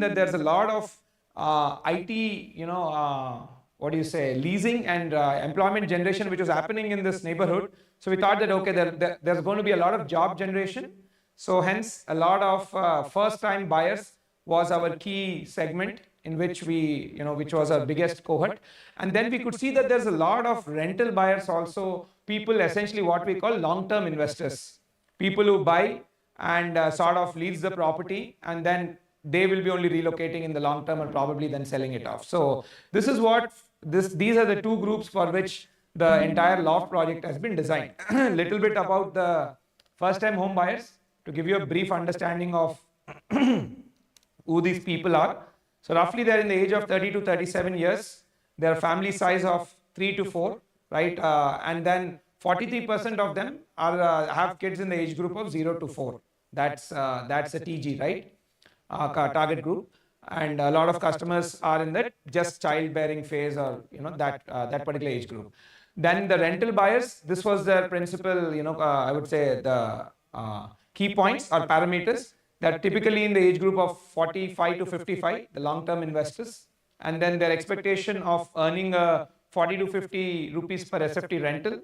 that there's a lot of IT, leasing and employment generation which was happening in this neighborhood. So we thought that, okay, there's going to be a lot of job generation. So hence, a lot of first-time buyers was our key segment in which which was our biggest cohort. And then we could see that there's a lot of rental buyers also, people essentially what we call long-term investors, people who buy and sort of lease the property, and then they will be only relocating in the long term and probably then selling it off. So these are the two groups for which the entire loft project has been designed. Little bit about the first time home buyers to give you a brief understanding of who these people are. So roughly they're in the age of 30 to 37 years. Their family size of 3 to 4, right? And then 43% of them are have kids in the age group of 0 to 4. That's a TG, right? Target group. And a lot of customers are in that just childbearing phase, or that particular age group. Then the rental buyers, this was their principal, I would say the key points or parameters, that typically in the age group of 45 to 55, the long-term investors, and then their expectation of earning 40 to 50 rupees per SFT rental.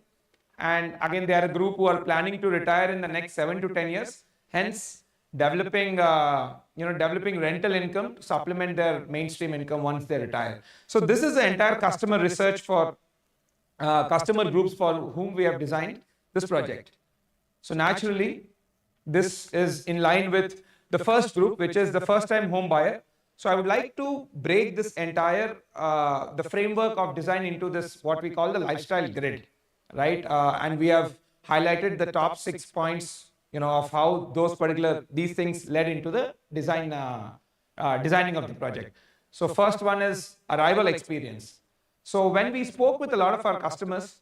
And again, they are a group who are planning to retire in the next 7 to 10 years. Hence, developing rental income to supplement their mainstream income once they retire. So this is the entire customer research for customer groups for whom we have designed this project. So naturally, this is in line with the first group, which is the first time home buyer. So I would like to break this entire the framework of design into this what we call the lifestyle grid, right? And we have highlighted the top 6 points, of how these things led into the designing of the project. So first one is arrival experience. So when we spoke with a lot of our customers,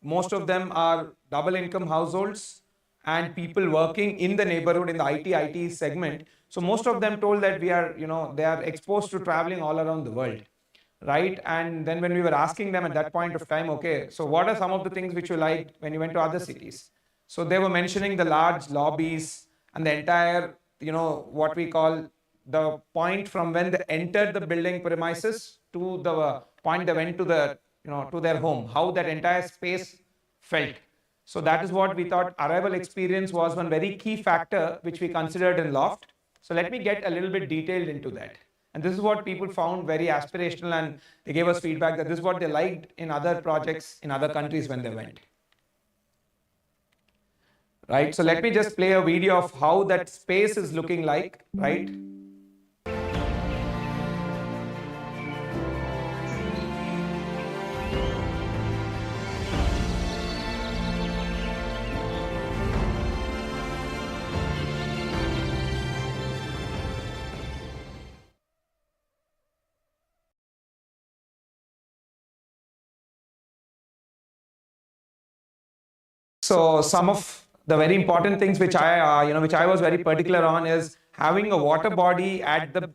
most of them are double income households and people working in the neighborhood in the IT segment. So most of them told that they are exposed to traveling all around the world, right? And then when we were asking them at that point of time, okay, so what are some of the things which you liked when you went to other cities? So they were mentioning the large lobbies and the entire, what we call the point from when they entered the building premises to the point they went to to their home, how that entire space felt. So that is what we thought arrival experience was one very key factor which we considered in Loft. So let me get a little bit detailed into that. And this is what people found very aspirational, and they gave us feedback that this is what they liked in other projects in other countries when they went. Right, so let me just play a video of how that space is looking like, right? So some of the very important things which I was very particular on is having a water body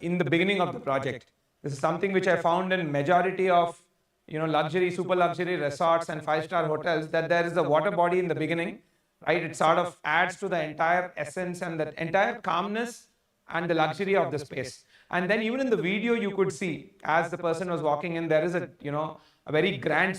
in the beginning of the project. This is something which I found in majority of luxury, super luxury resorts and 5-star hotels, that there is a water body in the beginning, right? It sort of adds to the entire essence and the entire calmness and the luxury of the space. And then even in the video you could see, as the person was walking in, there is a very grand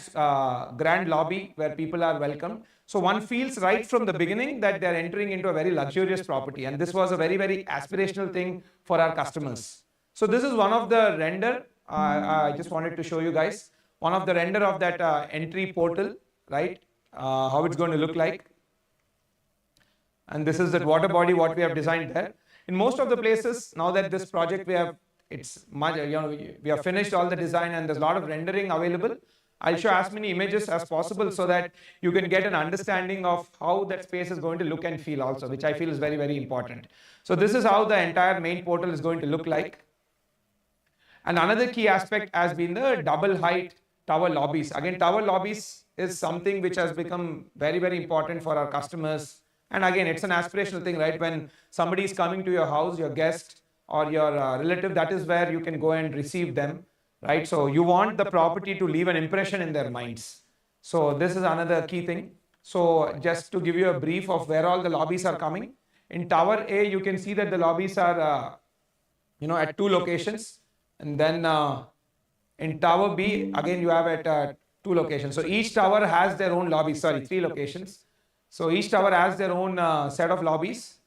lobby where people are welcomed. So one feels right from the beginning that they're entering into a very luxurious property. And this was a very, very aspirational thing for our customers. So this is one of the render. I just wanted to show you guys one of the render of that entry portal, right? How it's going to look like. And this is that water body, what we have designed there. In most of the places, now that this project we have finished all the design and there's a lot of rendering available. I'll show as many images as possible so that you can get an understanding of how that space is going to look and feel also, which I feel is very, very important. So this is how the entire main portal is going to look like. And another key aspect has been the double height tower lobbies. Again, tower lobbies is something which has become very, very important for our customers. And again, it's an aspirational thing, right? When somebody is coming to your house, your guest or your relative, that is where you can go and receive them. Right, so you want the property to leave an impression in their minds. So this is another key thing. So just to give you a brief of where all the lobbies are coming. In Tower A, you can see that the lobbies are at two locations. And then in tower B, again, you have at two locations. So each tower has their own lobby, sorry, three locations. So each tower has their own set of lobbies.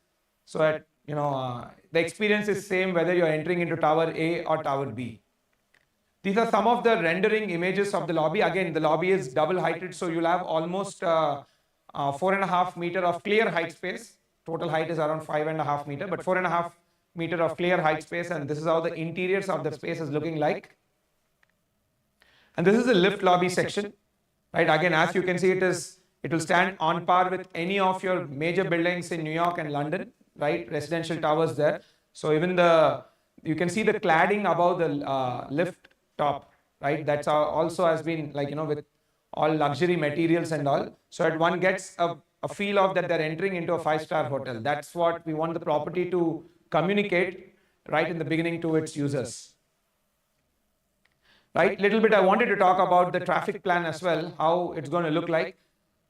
So at, the experience is same whether you're entering into tower A or tower B. These are some of the rendering images of the lobby. Again, the lobby is double heighted, so you'll have almost 4.5 meter of clear height space. Total height is around 5.5 meter, but 4.5 meter of clear height space, and this is how the interiors of the space is looking like. And this is the lift lobby section, right? Again, as you can see, it will stand on par with any of your major buildings in New York and London, right? Residential towers there. So even you can see the cladding above the lift top, right? That's also has been like, with all luxury materials and all. So that one gets a feel of that they're entering into a 5-star hotel. That's what we want the property to communicate right in the beginning to its users. Right, little bit I wanted to talk about the traffic plan as well, how it's going to look like.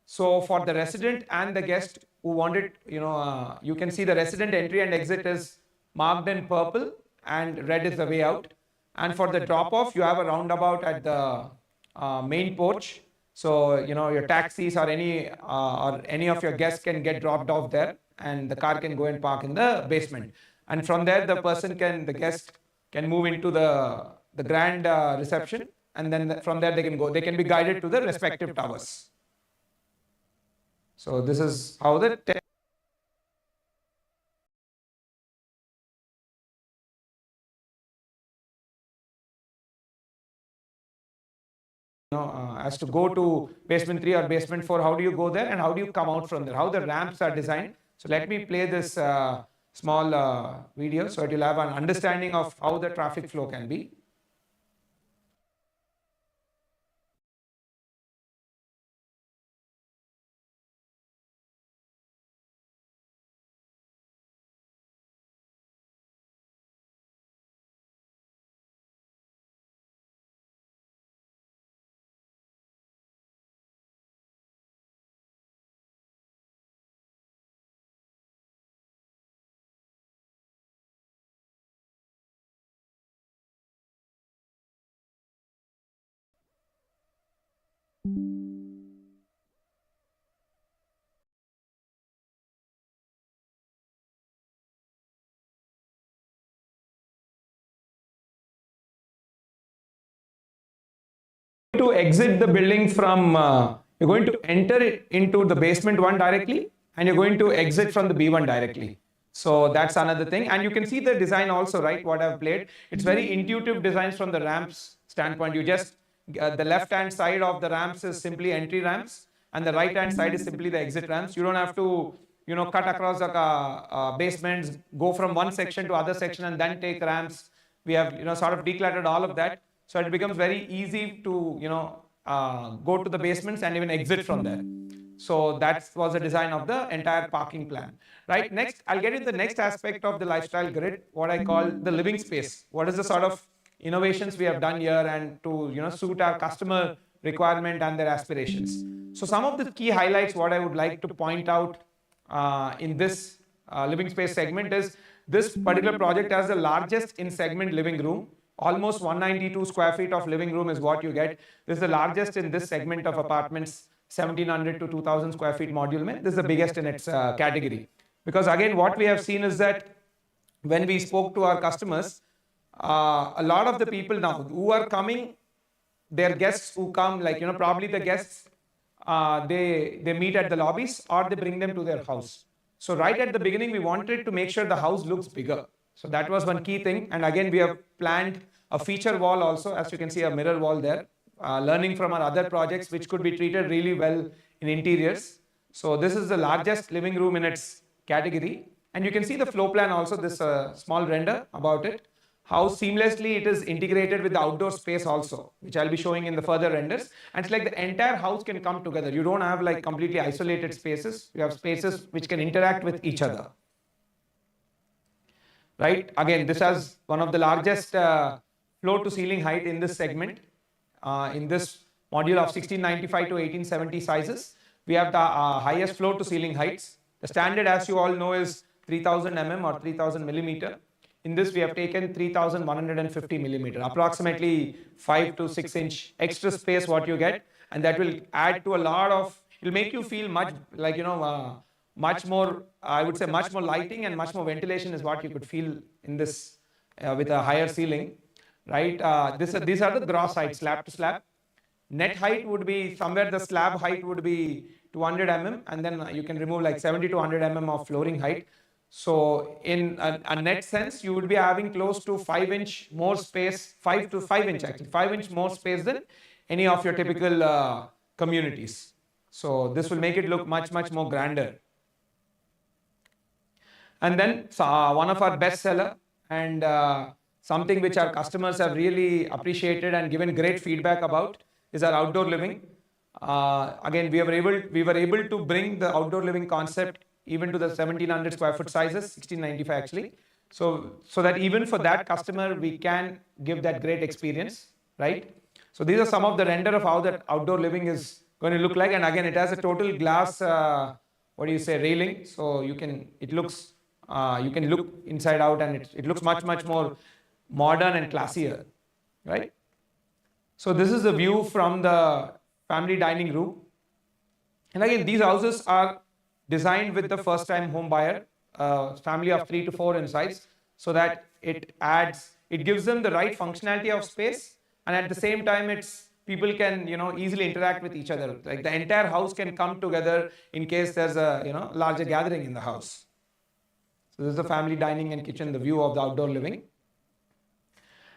So for the resident and the guest who wanted, you can see the resident entry and exit is marked in purple and red is the way out. And for the drop off, you have a roundabout at the main porch. So, your taxis or any of your guests can get dropped off there and the car can go and park in the basement. And from there, the guest can move into the grand reception, and then from there they can be guided to the respective towers. So this is how the as to go to basement 3 or basement 4, how do you go there and how do you come out from there, how the ramps are designed. So let me play this small video so that you'll have an understanding of how the traffic flow can be. To exit the building from, you're going to enter it into the basement 1 directly, and you're going to exit from the B1 directly. So that's another thing. And you can see the design also, right? What I've played. It's very intuitive designs from the ramps standpoint. You just, the left-hand side of the ramps is simply entry ramps, and the right-hand side is simply the exit ramps. You don't have to, cut across the basements, go from one section to other section, and then take ramps. We have, sort of decluttered all of that. So it becomes very easy to, go to the basements and even exit from there. So that was the design of the entire parking plan. Right. Next, I'll get into the next aspect of the lifestyle grid, what I call the living space. What is the sort of innovations we have done here and to, suit our customer requirement and their aspirations. So some of the key highlights, what I would like to point out in this living space segment is this particular project has the largest in segment living room. Almost 192 square feet of living room is what you get. This is the largest in this segment of apartments, 1700 to 2000 square feet module. This is the biggest in its category. Because again, what we have seen is that when we spoke to our customers, a lot of the people now who are coming, their guests who come, like, probably the guests, they meet at the lobbies or they bring them to their house. So right at the beginning, we wanted to make sure the house looks bigger. So that was one key thing. And again, we have planned a feature wall also, as you can see, a mirror wall there, learning from our other projects, which could be treated really well in interiors. So this is the largest living room in its category. And you can see the floor plan also, this small render about it, how seamlessly it is integrated with the outdoor space also, which I'll be showing in the further renders. And it's like the entire house can come together. You don't have like completely isolated spaces. You have spaces which can interact with each other. Right. Again, this has one of the largest floor to ceiling height in this segment. In this module of 1695 to 1870 sizes, we have the highest floor to ceiling heights. The standard, as you all know, is 3000 mm or 3000 millimeter. in this we have taken 3150 millimeter, approximately 5 to 6 inch extra space what you get, and that will add to a lot of, it will make you feel much like, much more, I would say much more lighting and much more ventilation is what you could feel in this with a higher ceiling, right? These are the gross heights, slab to slab. Net height would be somewhere, the slab height would be 200 mm, and then you can remove like 70 to 100 mm of flooring height. So in a net sense, you would be having close to 5-inch more space, 5 to 5 inch actually, 5-inch more space than any of your typical communities. So this will make it look much, much more grander. And then one of our best seller and something which our customers have really appreciated and given great feedback about is our outdoor living. Again, we were able to bring the outdoor living concept even to the 1700 square foot sizes, 1695 actually. So that even for that customer, we can give that great experience, right? So these are some of the render of how that outdoor living is going to look like. And again, it has a total glass, railing. So you can look inside out and it looks much, much more modern and classier, right? So this is the view from the family dining room. And again, these houses are designed with the first time home buyer, family of 3 to 4 in size, so that it gives them the right functionality of space, and at the same time people can easily interact with each other. Like the entire house can come together in case there's a larger gathering in the house. So this is the family dining and kitchen, the view of the outdoor living.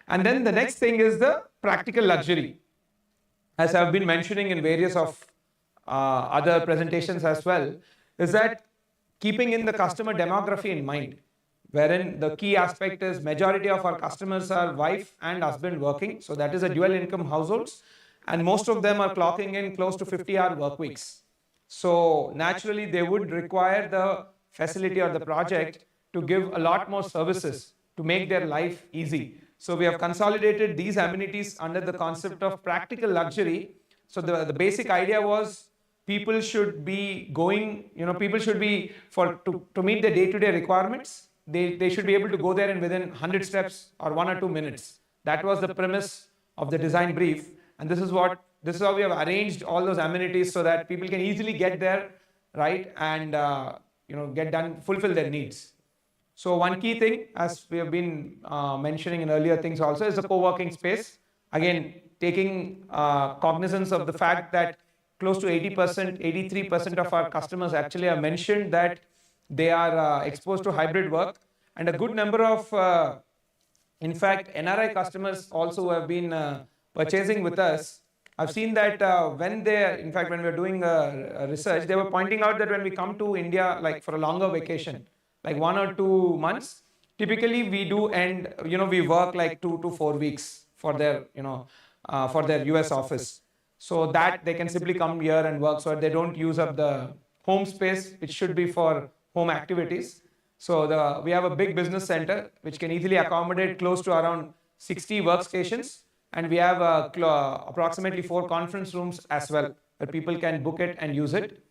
And then the next thing is the practical luxury. As I've been mentioning in various of other presentations as well, is that keeping in the customer demography in mind, wherein the key aspect is majority of our customers are wife and husband working. So that is a dual income households, and most of them are clocking in close to 50-hour work weeks. So naturally they would require the facility or the project to give a lot more services to make their life easy. So we have consolidated these amenities under the concept of practical luxury. So the basic idea was people should be going, people should be, to meet the day-to-day requirements, they should be able to go there in within 100 steps or 1 or 2 minutes. That was the premise of the design brief. And this is how we have arranged all those amenities so that people can easily get there, right? And, fulfill their needs. So one key thing, as we have been mentioning in earlier things also, is the co-working space. Again, taking cognizance of the fact that close to 80%, 83% of our customers actually have mentioned that they are exposed to hybrid work, and a good number of, in fact, NRI customers also who have been purchasing with us. I've seen that when we were doing research, they were pointing out that when we come to India, like for a longer vacation, like 1 or 2 months, typically we do end, we work like 2 to 4 weeks for their, for their US office. So that they can simply come here and work, so they don't use up the home space, which should be for home activities. So we have a big business center, which can easily accommodate close to around 60 workstations. And we have approximately 4 conference rooms as well, where people can book it and use it.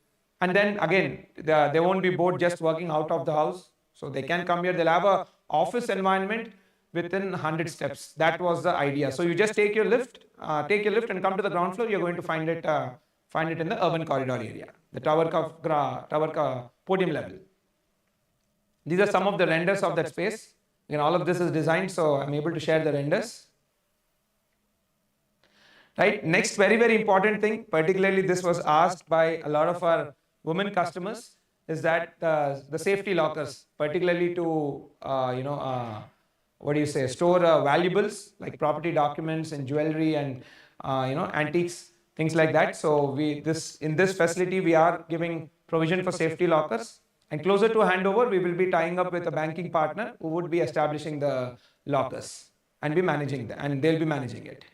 And then again, they won't be bored just working out of the house. So they can come here, they'll have an office environment within 100 steps. That was the idea. So you just take your lift and come to the ground floor. You're going to find it in the urban corridor area, the tower podium level. These are some of the renders of that space. Again, all of this is designed, so I'm able to share the renders. Right. Next, very, very important thing, particularly this was asked by a lot of our women customers, is that the safety lockers, particularly to, store valuables like property documents and jewelry and, antiques, things like that. So in this facility, we are giving provision for safety lockers. And closer to handover, we will be tying up with a banking partner who would be establishing the lockers and they'll be managing it.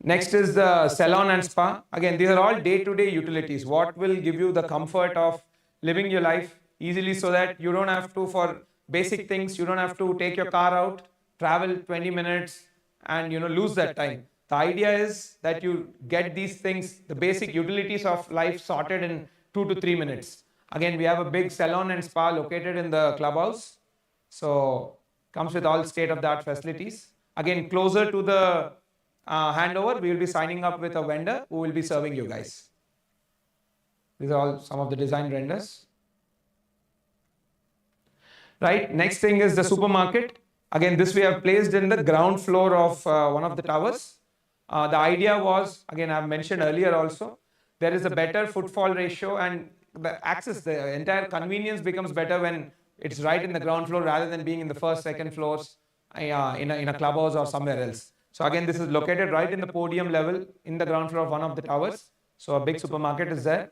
Next is the salon and spa. Again, these are all day-to-day utilities. What will give you the comfort of living your life easily, so that you don't have to, for basic things, you don't have to take your car out, travel 20 minutes and lose that time. The idea is that you get these things, the basic utilities of life sorted in 2 to 3 minutes. Again, we have a big salon and spa located in the clubhouse. So comes with all state-of-the-art facilities. Again, closer to the handover, we will be signing up with a vendor who will be serving you guys. These are all some of the design renders. Right, next thing is the supermarket. Again, this we have placed in the ground floor of one of the towers. The idea was, again, I've mentioned earlier also, there is a better footfall ratio and the access, the entire convenience becomes better when it's right in the ground floor rather than being in the first, second floors in a clubhouse or somewhere else. So again, this is located right in the podium level in the ground floor of one of the towers. So a big supermarket is there.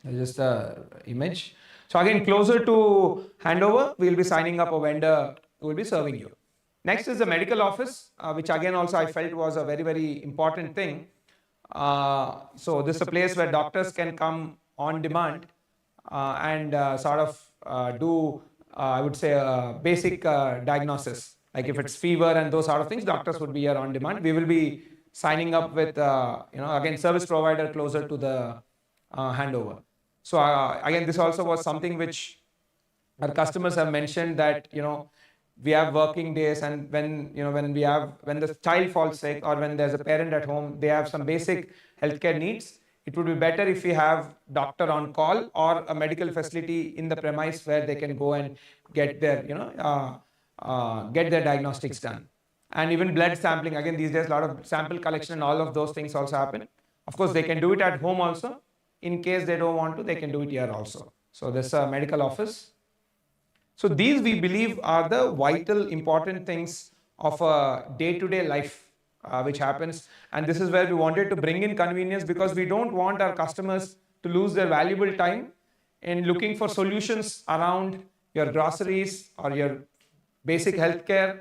Just the image. So again, closer to handover, we will be signing up a vendor who will be serving you. Next is the medical office, which again also I felt was a very, very important thing. So this is a place where doctors can come on demand and sort of do, I would say, basic diagnosis. Like if it's fever and those sort of things, doctors would be here on demand. We will be signing up with, again, service provider closer to the handover. So again, this also was something which our customers have mentioned that, we have working days, and when the child falls sick or when there's a parent at home, they have some basic healthcare needs. It would be better if we have doctor on call or a medical facility in the premise where they can go and get their, get their diagnostics done. And even blood sampling, again, these days, a lot of sample collection and all of those things also happen. Of course, they can do it at home also. In case they don't want to, they can do it here also. So this is a medical office. So these we believe are the vital important things of a day-to-day life which happens. And this is where we wanted to bring in convenience, because we don't want our customers to lose their valuable time in looking for solutions around your groceries or your basic healthcare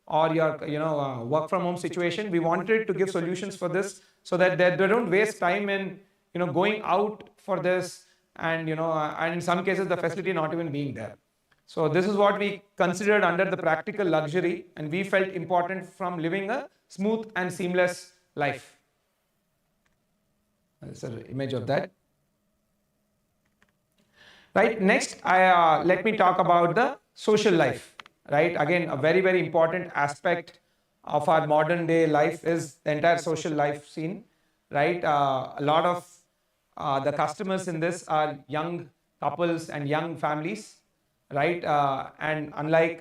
or your work from home situation. We wanted to give solutions for this so that they don't waste time in going out for this and and in some cases the facility not even being there. So this is what we considered under the practical luxury, and we felt important from living a smooth and seamless life. This is an image of that. Right, next let me talk about the social life. Right, again, a very, very important aspect of our modern day life is the entire social life scene. Right, a lot of the customers in this are young couples and young families. Right, and unlike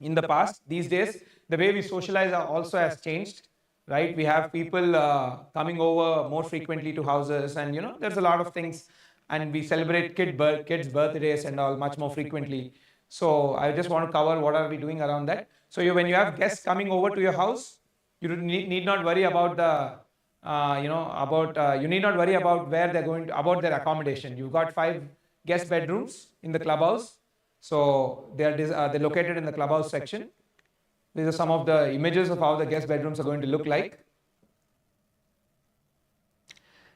in the past, these days the way we socialize also has changed. Right, we have people coming over more frequently to houses, and there's a lot of things, and we celebrate kids' birthdays and all much more frequently. So I just want to cover what are we doing around that. So when you have guests coming over to your house, you need not worry about the you need not worry about where they're going to, about their accommodation. You've got 5 guest bedrooms in the clubhouse. So they're located in the clubhouse section. These are some of the images of how the guest bedrooms are going to look like.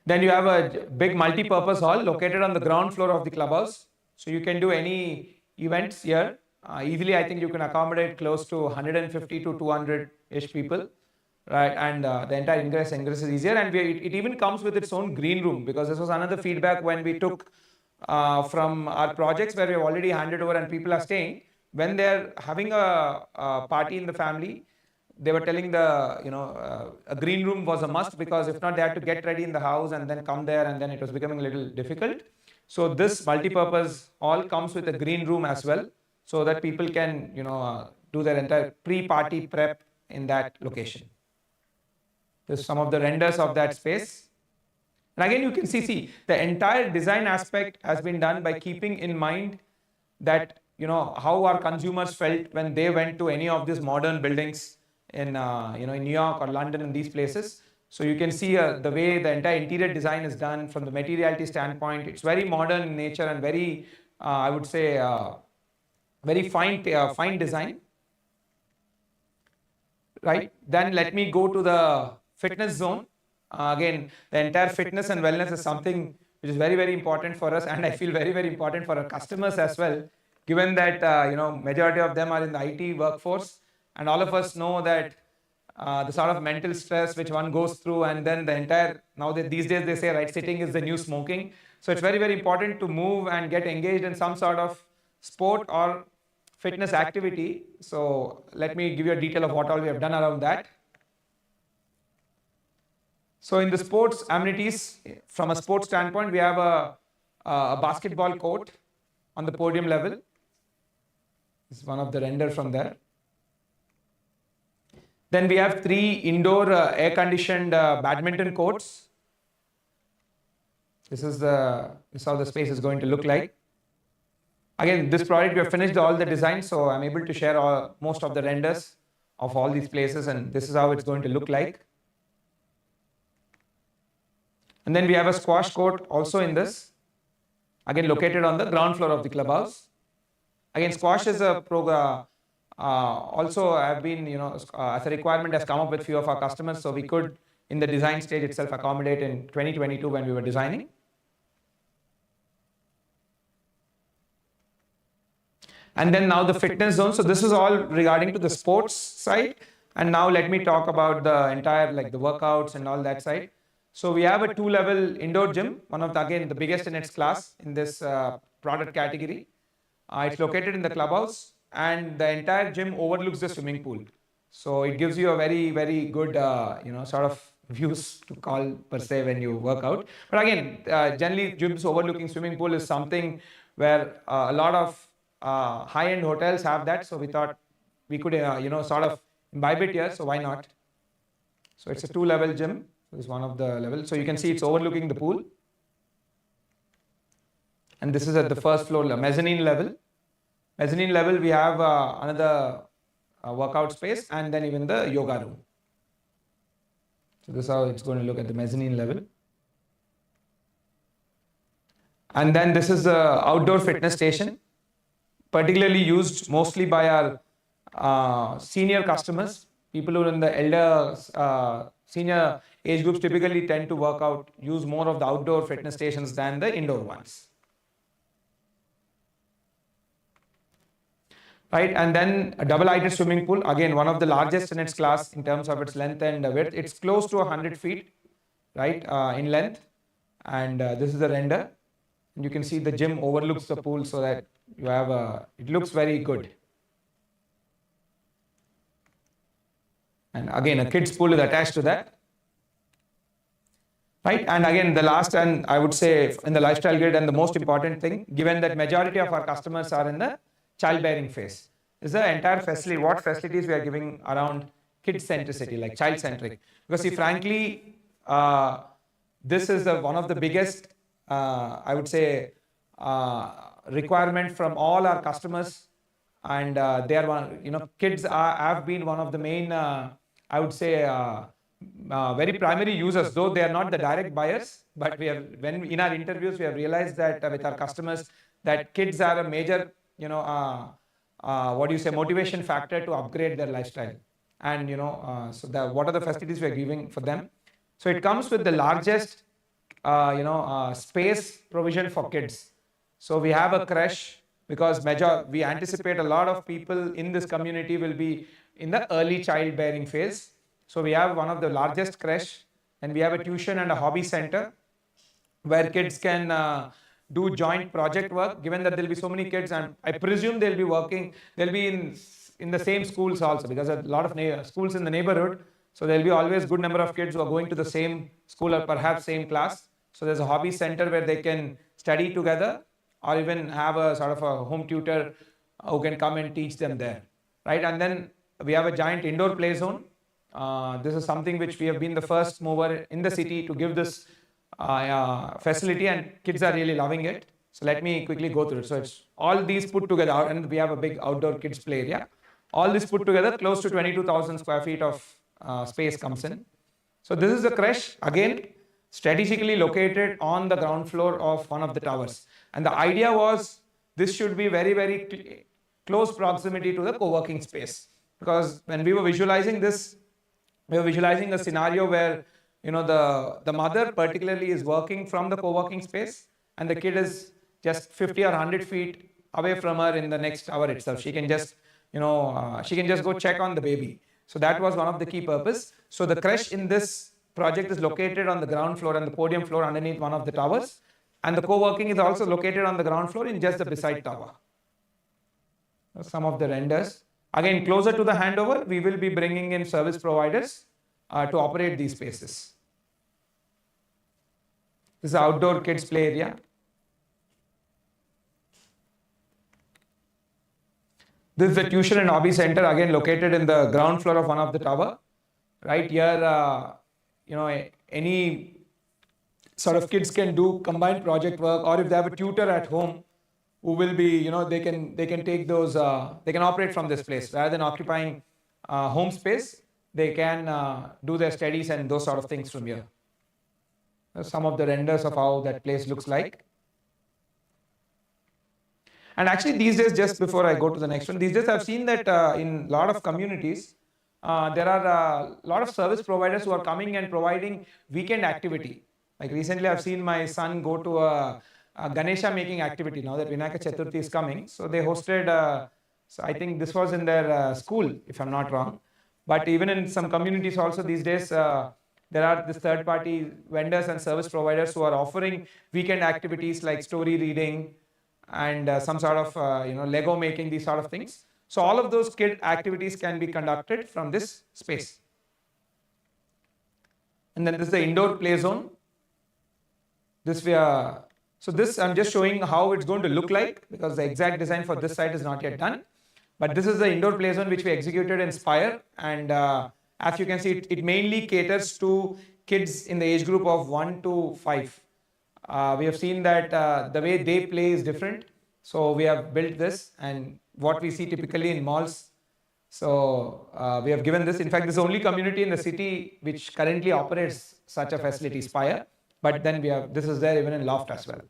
Then you have a big multi-purpose hall located on the ground floor of the clubhouse. So you can do any events here. Easily, I think you can accommodate close to 150 to 200-ish people. Right, and the entire ingress is easier, and it even comes with its own green room, because this was another feedback when we took from our projects where we have already handed over and people are staying. When they're having a party in the family, they were telling a green room was a must, because if not, they had to get ready in the house and then come there, and then it was becoming a little difficult. So this multi-purpose hall comes with a green room as well, so that people can do their entire pre-party prep in that location. There's some of the renders of that space. And again, you can see the entire design aspect has been done by keeping in mind that how our consumers felt when they went to any of these modern buildings in in New York or London and these places. So you can see the way the entire interior design is done from the materiality standpoint. It's very modern in nature and very I would say very fine design. Right, then let me go to the fitness zone. Again, the entire fitness and wellness is something which is very, very important for us, and I feel very, very important for our customers as well, given that majority of them are in the IT workforce, and all of us know that the sort of mental stress which one goes through, and then the entire, these days they say, right, sitting is the new smoking. So it's very, very important to move and get engaged in some sort of sport or fitness activity. So let me give you a detail of what all we have done around that. So in the sports amenities, from a sports standpoint, we have a basketball court on the podium level. This is one of the render from there. Then we have 3 indoor air-conditioned badminton courts. This is how the space is going to look like. Again, this project we have finished all the designs, so I'm able to share most of the renders of all these places, and this is how it's going to look like. And then we have a squash court also in this, again located on the ground floor of the clubhouse. Again, squash is a program. Also, I've been, as a requirement has come up with few of our customers, so we could, in the design stage itself, accommodate in 2022 when we were designing. And then now the fitness zone. So this is all regarding to the sports side. And now let me talk about the entire, like the workouts and all that side. So we have a 2-level indoor gym, one of the, again, the biggest in its class in this product category. It's located in the clubhouse, and the entire gym overlooks the swimming pool. So it gives you a very, very good, sort of views to call per se when you work out. But again, generally gyms overlooking swimming pool is something where a lot of high-end hotels have that. So we thought we could, sort of imbibe it here. So why not? So it's a 2-level gym. This is one of the levels. So you can see it's overlooking the pool. And this is at the first floor, mezzanine level. Mezzanine level, we have another workout space, and then even the yoga room. So this is how it's going to look at the mezzanine level. And then this is the outdoor fitness station, particularly used mostly by our senior customers. People who are in the elder, senior age groups typically tend to work out, use more of the outdoor fitness stations than the indoor ones. Right, and then a double-heighted swimming pool, again one of the largest in its class in terms of its length and width. It's close to 100 feet, right, in length. And this is the render. And you can see the gym overlooks the pool, so that you have it looks very good. And again, a kids pool is attached to that. Right, and again the last, and I would say in the lifestyle grid, and the most important thing, given that majority of our customers are in the childbearing phase, is the entire facility, what facilities we are giving around kid centricity, like child centric. Because see, frankly, this is one of the biggest, I would say, requirement from all our customers, and they are one, kids have been one of the main, I would say, very primary users, though they are not the direct buyers. But we have, when in our interviews, we have realized that with our customers, that kids are a major, motivation factor to upgrade their lifestyle. And so what are the facilities we are giving for them? So it comes with the largest space provision for kids. So we have a creche, because we anticipate a lot of people in this community will be in the early childbearing phase. So we have one of the largest creche, and we have a tuition and a hobby center where kids can do joint project work, given that there will be so many kids, and I presume they'll be in the same schools also, because there are a lot of schools in the neighborhood. So there'll be always good number of kids who are going to the same school or perhaps same class. So there's a hobby center where they can study together, or even have a sort of a home tutor who can come and teach them there, right? And then we have a giant indoor play zone. This is something which we have been the first mover in the city to give this facility, and kids are really loving it. So let me quickly go through it. So it's all these put together, and we have a big outdoor kids play area. All this put together, close to 22,000 square feet of space comes in. So this is the creche, again strategically located on the ground floor of one of the towers. And the idea was this should be very, very close proximity to the co-working space. Because when we were visualizing this, we were visualizing a scenario where the mother particularly is working from the co-working space, and the kid is just 50 or 100 feet away from her in the next hour itself. She can just, she can just go check on the baby. So that was one of the key purpose. So the creche in this project is located on the ground floor and the podium floor underneath one of the towers. And the co-working is also located on the ground floor in just the beside tower. Some of the renders. Again, closer to the handover, we will be bringing in service providers to operate these spaces. This is outdoor kids play area. This is the tuition and hobby center, again located in the ground floor of one of the tower. Right here, any sort of kids can do combined project work, or if they have a tutor at home who will be, they can take those, they can operate from this place rather than occupying home space. They can do their studies and those sort of things from here. Some of the renders of how that place looks like. And actually these days, just before I go to the next one, these days I've seen that in a lot of communities, there are a lot of service providers who are coming and providing weekend activity. Like recently I've seen my son go to a Ganesha making activity now that Vinayaka Chaturthi is coming. So they hosted, so I think this was in their school, if I'm not wrong. But even in some communities also these days, there are this third-party vendors and service providers who are offering weekend activities like story reading and some sort of Lego making, these sort of things. So all of those kid activities can be conducted from this space. And then this is the indoor play zone. So this I'm just showing how it's going to look like, because the exact design for this site is not yet done. But this is the indoor play zone which we executed in Spire, and as you can see, it mainly caters to kids in the age group of 1 to 5. We have seen that the way they play is different. So we have built this, and what we see typically in malls. So we have given this. In fact, this is the only community in the city which currently operates such a facility, Spire. But then this is there even in Loft as well.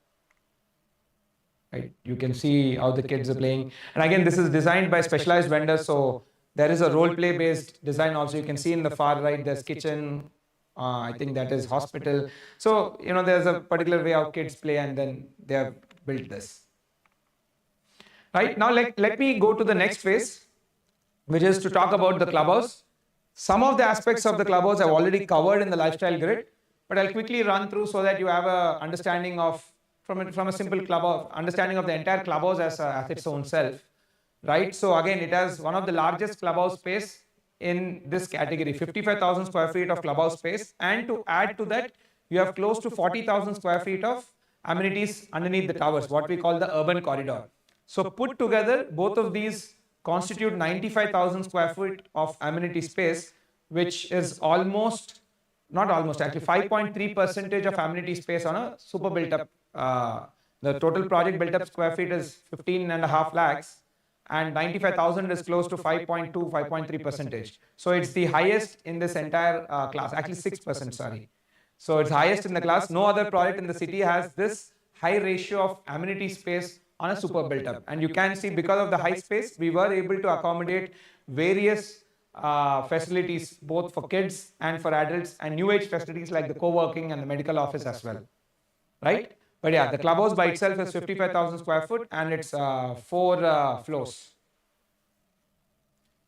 Right? You can see how the kids are playing. And again, this is designed by specialized vendors. So there is a role play based design also. You can see in the far right, there's kitchen. I think that is hospital. So, there's a particular way how kids play, and then they have built this. Right, now let me go to the next phase, which is to talk about the clubhouse. Some of the aspects of the clubhouse I've already covered in the lifestyle grid, but I'll quickly run through so that you have a understanding of, from a simple clubhouse, understanding of the entire clubhouse as its own self. Right, so again, it has one of the largest clubhouse space in this category, 55,000 square feet of clubhouse space, and to add to that, you have close to 40,000 square feet of amenities underneath the towers, what we call the urban corridor. So put together, both of these constitute 95,000 square feet of amenity space, which is almost, not almost, actually 5.3% of amenity space on a super built up. The total project built up square feet is 15.5 lakhs. And 95,000 is close to 5.2, 5.3%. So it's the highest in this entire class, actually 6%, sorry. So it's highest in the class. No other project in the city has this high ratio of amenity space on a super built up. And you can see, because of the high space, we were able to accommodate various facilities, both for kids and for adults, and new age facilities like the co-working and the medical office as well. Right? But yeah, the clubhouse by itself is 55,000 square foot, and it's 4 floors.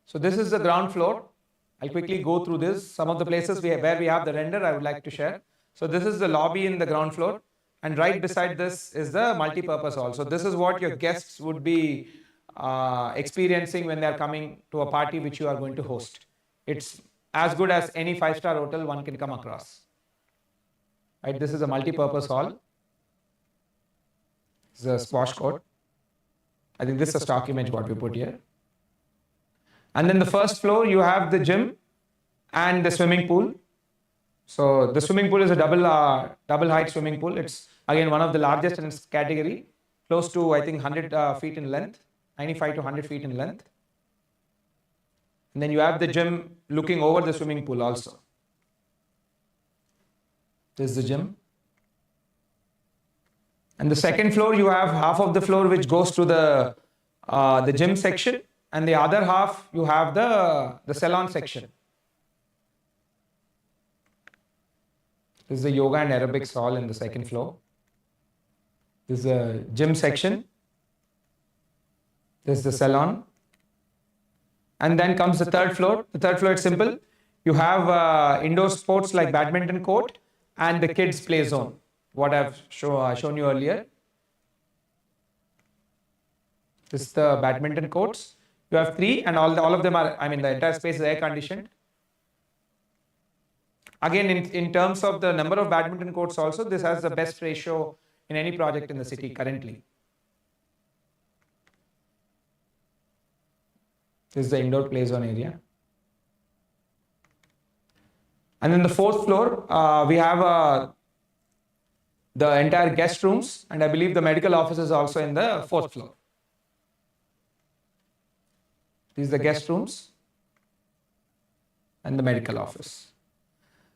So this is the ground floor. I'll quickly go through this. Some of the places where we have the render I would like to share. So this is the lobby in the ground floor, and right beside this is the multi-purpose hall. So this is what your guests would be experiencing when they're coming to a party which you are going to host. It's as good as any 5-star hotel one can come across. Right, this is a multi-purpose hall. This is a squash court. I think this is a stock image what we put here. And then the first floor, you have the gym and the swimming pool. So the swimming pool is a double height swimming pool. It's again one of the largest in its category, close to I think 100 feet in length, 95 to 100 feet in length. And then you have the gym looking over the swimming pool also. This is the gym. And the second floor, you have half of the floor which goes to the gym section, and the other half you have the salon section. This is the yoga and aerobics hall in the second floor. This is the gym section. This is the salon. And then comes the third floor. The third floor is simple. You have indoor sports like badminton court and the kids play zone, what I've shown you earlier. This is the badminton courts. You have 3 and all of them are, I mean, the entire space is air conditioned. Again, in terms of the number of badminton courts also, this has the best ratio in any project in the city currently. This is the indoor play zone area. And then the 4th floor, we have the entire guest rooms, and I believe the medical office is also in the 4th floor. These are the guest rooms and the medical office.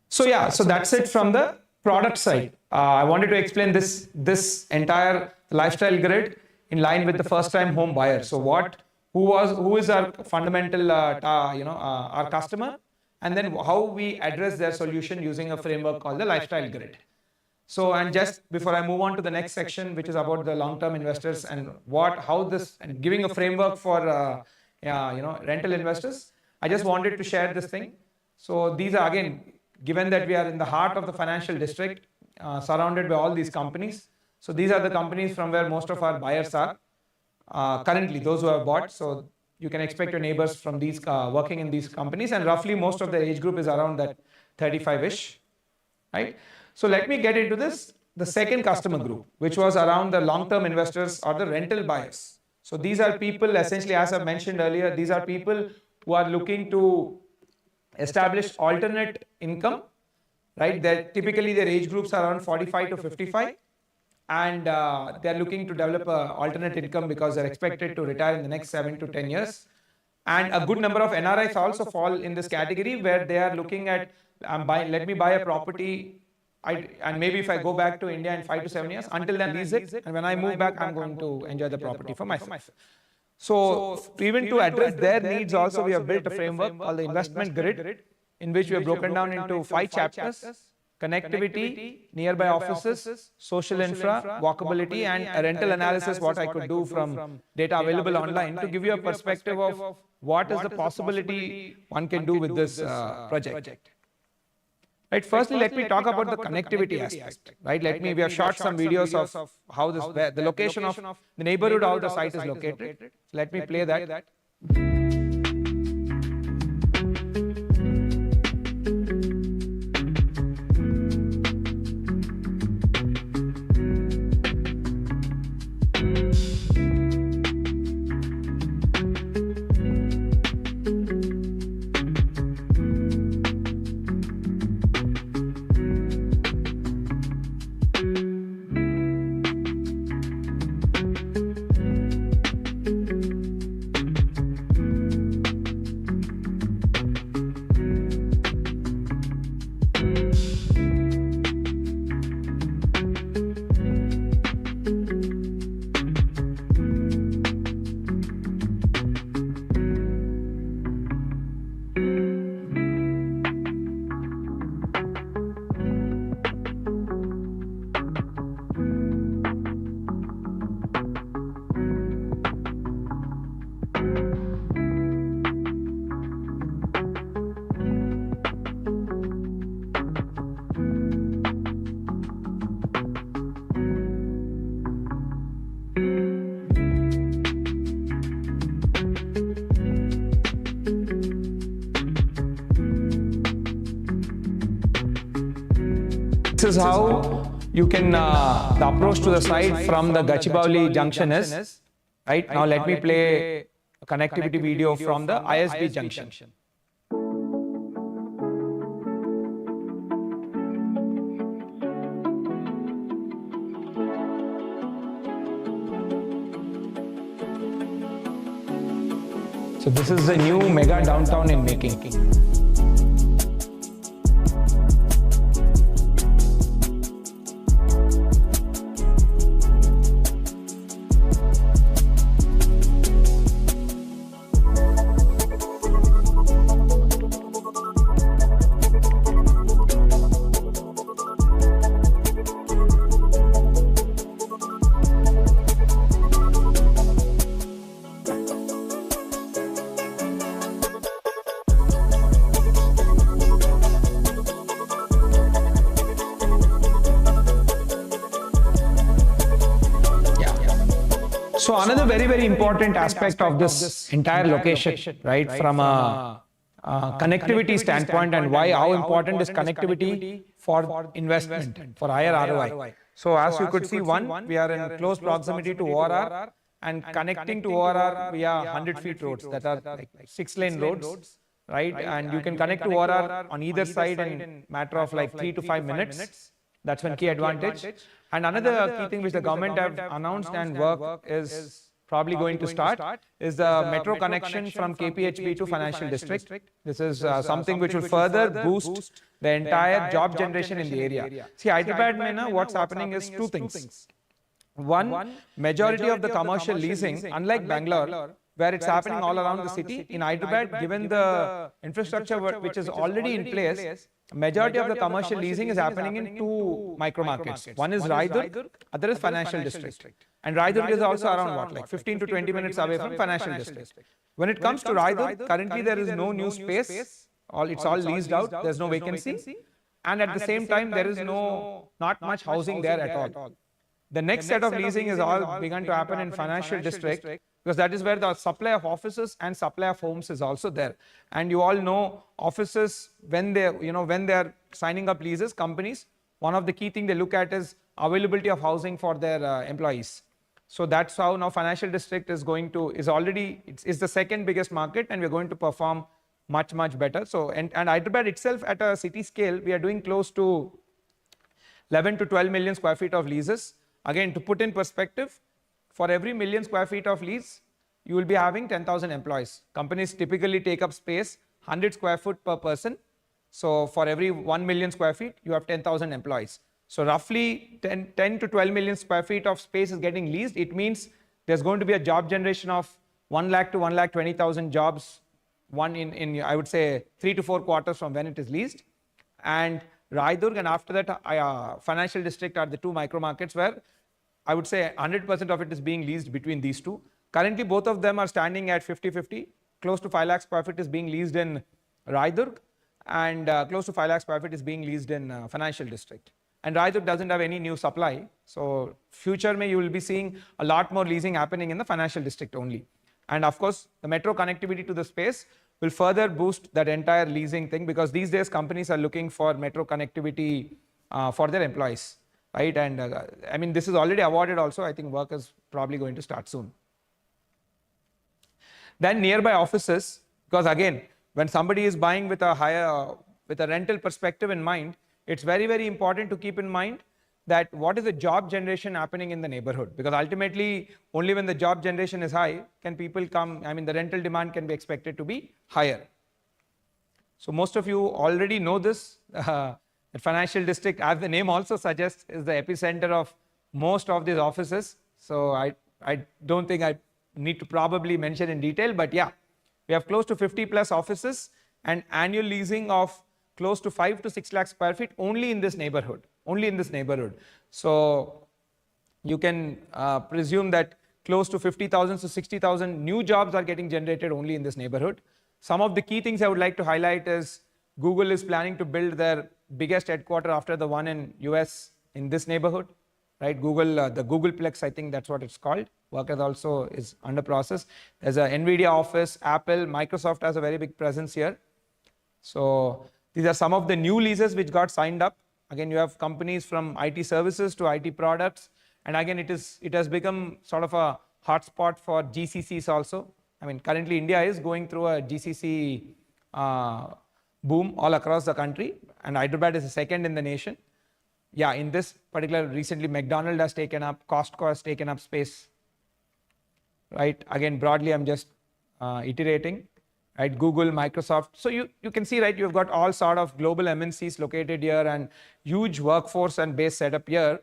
So yeah, so that's it from the product side. I wanted to explain this entire lifestyle grid in line with the first-time home buyer. So who is our fundamental, our customer, and then how we address their solution using a framework called the lifestyle grid. So, and just before I move on to the next section, which is about the long-term investors and and giving a framework for rental investors, I just wanted to share this thing. So these are, again, given that we are in the heart of the financial district, surrounded by all these companies. So these are the companies from where most of our buyers are currently, those who have bought. So you can expect your neighbors from these working in these companies, and roughly most of the age group is around that 35-ish, right? So let me get into this, the second customer group, which was around the long-term investors or the rental buyers. So these are people, essentially, as I mentioned earlier, these are people who are looking to establish alternate income, right? Typically their age groups are around 45 to 55, and they're looking to develop an alternate income because they're expected to retire in the next 7 to 10 years. And a good number of NRIs also fall in this category, where they are looking at, let me buy a property, and maybe if I go back to India in 5 to 7 years, until then lease it, and when I move back, I'm going to enjoy the property for myself. So even to address their needs also, we have built a framework called the investment grid, in which we have broken down into 5 chapters: connectivity, nearby offices, social infra, walkability, and a rental analysis, what I could do from data available online, to give you a perspective of what is the possibility one can do with this project. Right, firstly, let me talk about the connectivity aspect. Right, we have shot some videos of how the location of the neighborhood, how the site is located. So let me play that. This is how you can, the approach to the site from the Gachibowli junction is, right? Now let me play a connectivity video from the ISB junction. So this is the new mega downtown in making. another very important aspect of this entire location, right, from a connectivity standpoint, and why how important is connectivity for investment, for higher ROI. So as you could see, one, we are in close proximity to ORR and connecting to ORR via 100 feet roads that are like 6-lane roads, right? And you can connect to ORR on either side in matter of like 3 to 5 minutes. That's one key advantage. And another key thing which the government have announced and work is probably going to start is the metro connection from KPHB to financial district. This is something which will further boost the entire job generation in the area. See, Hyderabad mein na, what's happening is two things. One, majority of the commercial leasing, unlike Bangalore, where it's happening all around the city, in Hyderabad, given the infrastructure which is already in place, majority of the commercial leasing is happening in two micro markets. One is Raidurg, other is financial district. And Raidurg is also around what, like 15 to 20 minutes away from financial district. When it comes to Raidurg, currently there is no new space. It's all leased out. There's no vacancy. And at the same time, there is not much housing there at all. The next set of leasing is all begun to happen in financial district, because that is where the supply of offices and supply of homes is also there. And you all know offices, when they are signing up leases, companies, one of the key things they look at is availability of housing for their employees. So that's how now financial district is is the second biggest market, and we're going to perform much better. So and Hyderabad itself, at a city scale, we are doing close to 11 to 12 million square feet of leases. Again, to put in perspective, for every million square feet of lease, you will be having 10,000 employees. Companies typically take up space 100 square foot per person. So for every 1 million square feet, you have 10,000 employees. So roughly 10 to 12 million square feet of space is getting leased. It means there's going to be a job generation of 1 lakh to 1,20,000 jobs, in I would say 3 to 4 quarters from when it is leased. And Raidurg and after that financial district are the two micro markets where I would say 100% of it is being leased between these two. Currently, both of them are standing at 50-50. Close to 5 lakh square feet is being leased in Raidurg, and close to 5 lakh square feet is being leased in financial district. And Raidurg doesn't have any new supply. So future may you will be seeing a lot more leasing happening in the financial district only. And of course, the metro connectivity to the space will further boost that entire leasing thing, because these days companies are looking for metro connectivity for their employees. Right, and I mean, this is already awarded also. I think work is probably going to start soon. Then nearby offices, because again, when somebody is buying with a rental perspective in mind, it's very important to keep in mind that what is the job generation happening in the neighborhood, because ultimately only when the job generation is high can people come. I mean, the rental demand can be expected to be higher. So most of you already know this. The financial district, as the name also suggests, is the epicenter of most of these offices. So I don't think I need to probably mention in detail, but yeah, we have close to 50 plus offices and annual leasing of close to 5 to 6 lakh square feet only in this neighborhood. So you can presume that close to 50,000 to 60,000 new jobs are getting generated only in this neighborhood. Some of the key things I would like to highlight is Google is planning to build their biggest headquarter after the one in US in this neighborhood, right? The Googleplex, I think that's what it's called. Work also is under process. There's an NVIDIA office, Apple, Microsoft has a very big presence here. So these are some of the new leases which got signed up. Again, you have companies from IT services to IT products. And again, it has become sort of a hotspot for GCCs also. I mean, currently India is going through a GCC boom all across the country, and Hyderabad is the second in the nation. Yeah, in this particular, recently McDonald's has taken up, Costco has taken up space, right? Again, broadly, I'm just iterating, right? Google, Microsoft. So you can see, right, you've got all sort of global MNCs located here and huge workforce and base setup here.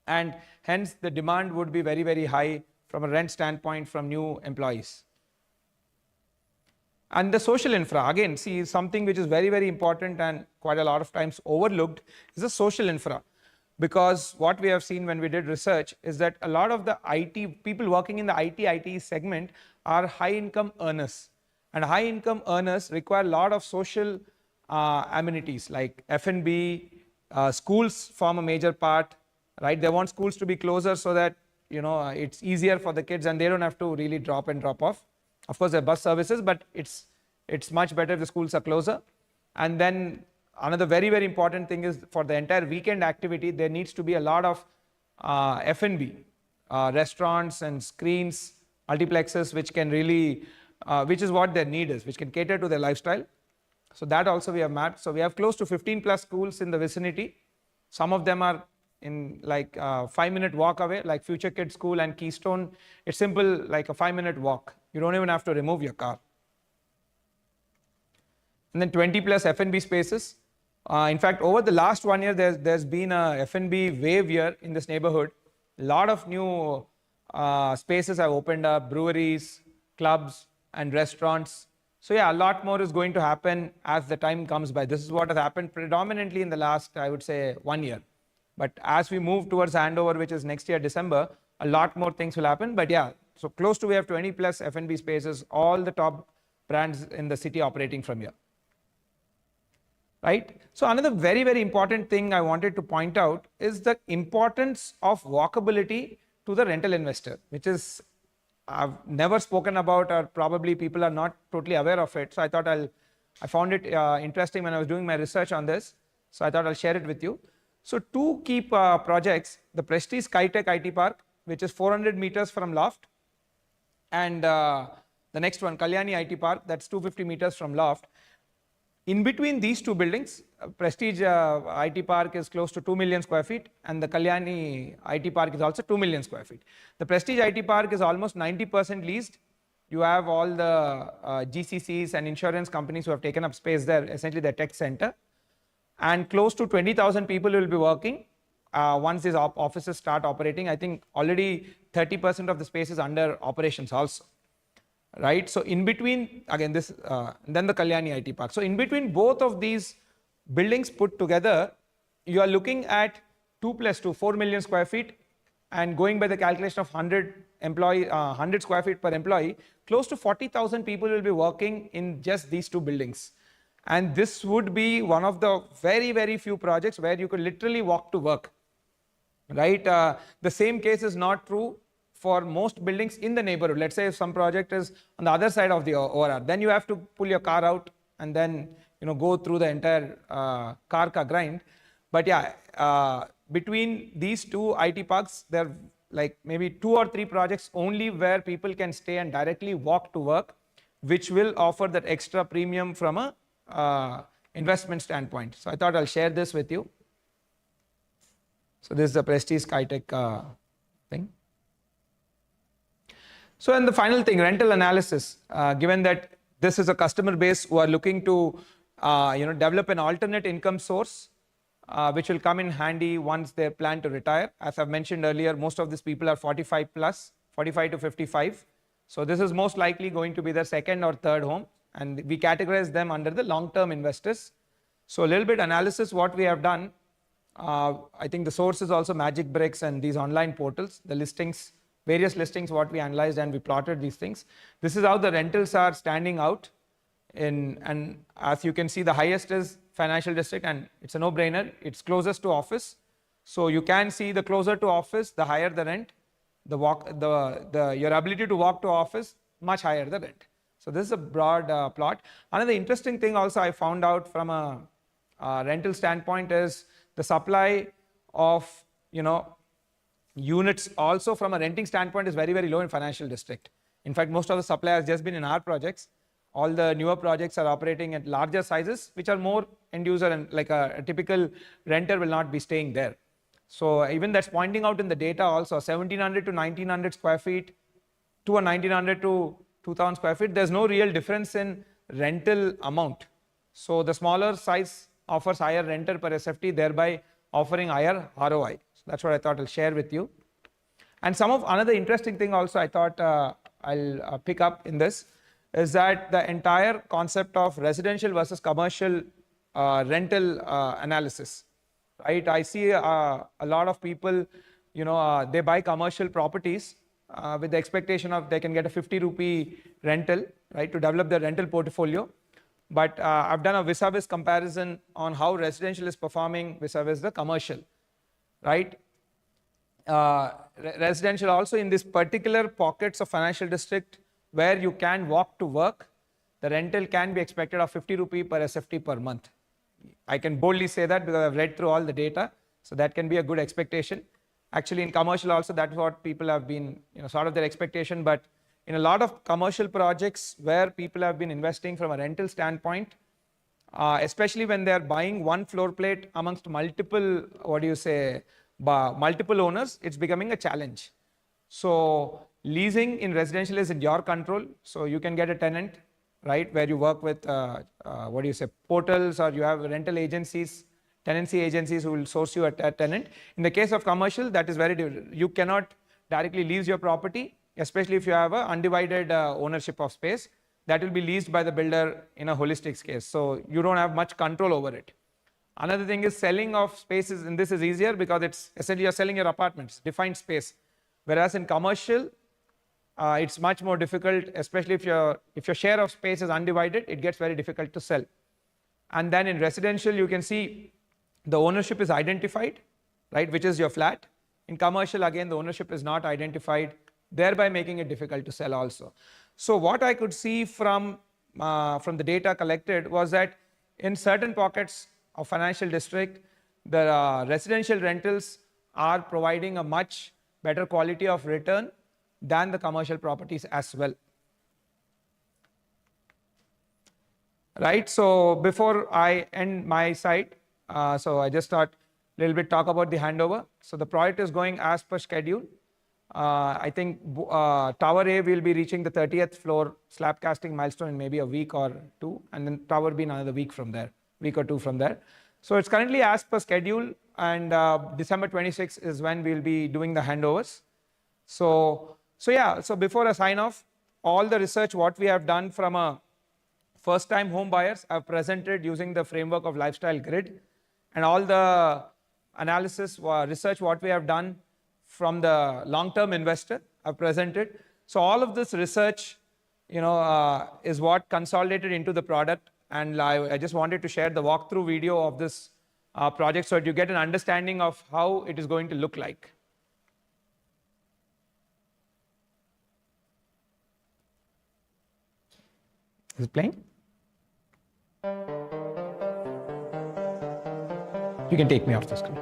And hence the demand would be very high from a rent standpoint from new employees. And the social infra, again, see, something which is very important and quite a lot of times overlooked is the social infra. Because what we have seen when we did research is that a lot of the IT, people working in the IT segment are high income earners. And high income earners require a lot of social amenities like F&B, schools form a major part, right? They want schools to be closer so that it's easier for the kids and they don't have to really drop and drop off. Of course, there are bus services, but it's much better if the schools are closer. And then another very, very important thing is for the entire weekend activity, there needs to be a lot of F&B, restaurants and screens, multiplexes, which can really, which is what their need is, which can cater to their lifestyle. So that also we have mapped. So we have close to 15 plus schools in the vicinity. Some of them are in like 5-minute walk away, like Future Kids School and Keystone. It's simple, like a 5-minute walk. You don't even have to remove your car. And then 20 plus F&B spaces. In fact, over the last 1 year, there's been a F&B wave here in this neighborhood. A lot of new spaces have opened up, breweries, clubs, and restaurants. So yeah, a lot more is going to happen as the time comes by. This is what has happened predominantly in the last, I would say, 1 year. But as we move towards handover, which is next year, December, a lot more things will happen. But yeah, so close to we have 20 plus F&B spaces, all the top brands in the city operating from here. Right? So another very, very important thing I wanted to point out is the importance of walkability to the rental investor, which is I've never spoken about, or probably people are not totally aware of it. So I thought I found it interesting when I was doing my research on this. So I thought I'll share it with you. So two key projects, the Prestige SkyTech IT Park, which is 400 meters from Loft, and the next one, Kalyani IT Park, that's 250 meters from Loft. In between these two buildings, Prestige IT Park is close to 2 million square feet, and the Kalyani IT Park is also 2 million square feet. The Prestige IT Park is almost 90% leased. You have all the GCCs and insurance companies who have taken up space there, essentially their tech center. And close to 20,000 people will be working once these offices start operating. I think already 30% of the space is under operations also. Right, so in between, again this, then the Kalyani IT Park. So in between both of these buildings put together, you are looking at 2 plus 2, 4 million square feet, and going by the calculation of 100 square feet per employee, close to 40,000 people will be working in just these two buildings. And this would be one of the very, very few projects where you could literally walk to work. Right, the same case is not true for most buildings in the neighborhood. Let's say if some project is on the other side of the ORR, then you have to pull your car out and then go through the entire car grind. But yeah, between these two IT parks, there are like maybe 2 or 3 projects only where people can stay and directly walk to work, which will offer that extra premium from a investment standpoint. So I thought I'll share this with you. So this is the Prestige SkyTech thing. So, and the final thing, rental analysis, given that this is a customer base who are looking to, develop an alternate income source, which will come in handy once they plan to retire. As I've mentioned earlier, most of these people are 45 plus, 45 to 55. So this is most likely going to be their second or third home, and we categorize them under the long-term investors. So a little bit analysis, what we have done, I think the source is also Magic Bricks and these online portals, the listings, various listings, what we analyzed and we plotted these things. This is how the rentals are standing out. And as you can see, the highest is financial district, and it's a no-brainer. It's closest to office. So you can see the closer to office, the higher the rent. Your ability to walk to office, much higher the rent. So this is a broad plot. Another interesting thing also I found out from a rental standpoint is the supply of, units also from a renting standpoint is very, very low in financial district. In fact, most of the supply has just been in our projects. All the newer projects are operating at larger sizes, which are more end user, and like a typical renter will not be staying there. So even that's pointing out in the data also, 1700 to 1900 square feet to a 1900 to 2000 square feet, there's no real difference in rental amount. So the smaller size offers higher renter per SFT, thereby offering higher ROI. That's what I thought I'll share with you. And another interesting thing also I thought I'll pick up in this is that the entire concept of residential versus commercial rental analysis, right? I see a lot of people, they buy commercial properties with the expectation of they can get a 50 rupee rental, right, to develop their rental portfolio. But I've done a vis-a-vis comparison on how residential is performing vis-a-vis the commercial. Right? residential also in this particular pockets of financial district where you can walk to work, the rental can be expected of 50 rupee per SFT per month. I can boldly say that because I've read through all the data. So that can be a good expectation. Actually, in commercial also, that's what people have been, sort of their expectation. But in a lot of commercial projects where people have been investing from a rental standpoint, especially when they're buying one floor plate amongst multiple, multiple owners, it's becoming a challenge. So leasing in residential is in your control. So you can get a tenant, right, where you work with, portals, or you have rental agencies, tenancy agencies who will source you a tenant. In the case of commercial, that is very different. You cannot directly lease your property, especially if you have an undivided ownership of space. That will be leased by the builder in a holistic case. So you don't have much control over it. Another thing is selling of spaces, and this is easier because it's essentially you're selling your apartments, defined space. Whereas in commercial, it's much more difficult, especially if your share of space is undivided, it gets very difficult to sell. And then in residential, you can see the ownership is identified, right, which is your flat. In commercial, again, the ownership is not identified, thereby making it difficult to sell also. So what I could see from the data collected was that in certain pockets of financial district, the residential rentals are providing a much better quality of return than the commercial properties as well. Right, so before I end my side, so I just thought a little bit talk about the handover. So the project is going as per schedule. I think Tower A will be reaching the 30th floor slab casting milestone in maybe a week or two, and then Tower B in another week or two from there. So it's currently as per schedule, and December 26th is when we'll be doing the handovers. So before I sign off, all the research what we have done from a first-time home buyers I've presented using the framework of lifestyle grid, and all the analysis research what we have done from the long-term investor I've presented. So all of this research, is what consolidated into the product, and I just wanted to share the walkthrough video of this project so that you get an understanding of how it is going to look like. Is it playing? You can take me off the screen.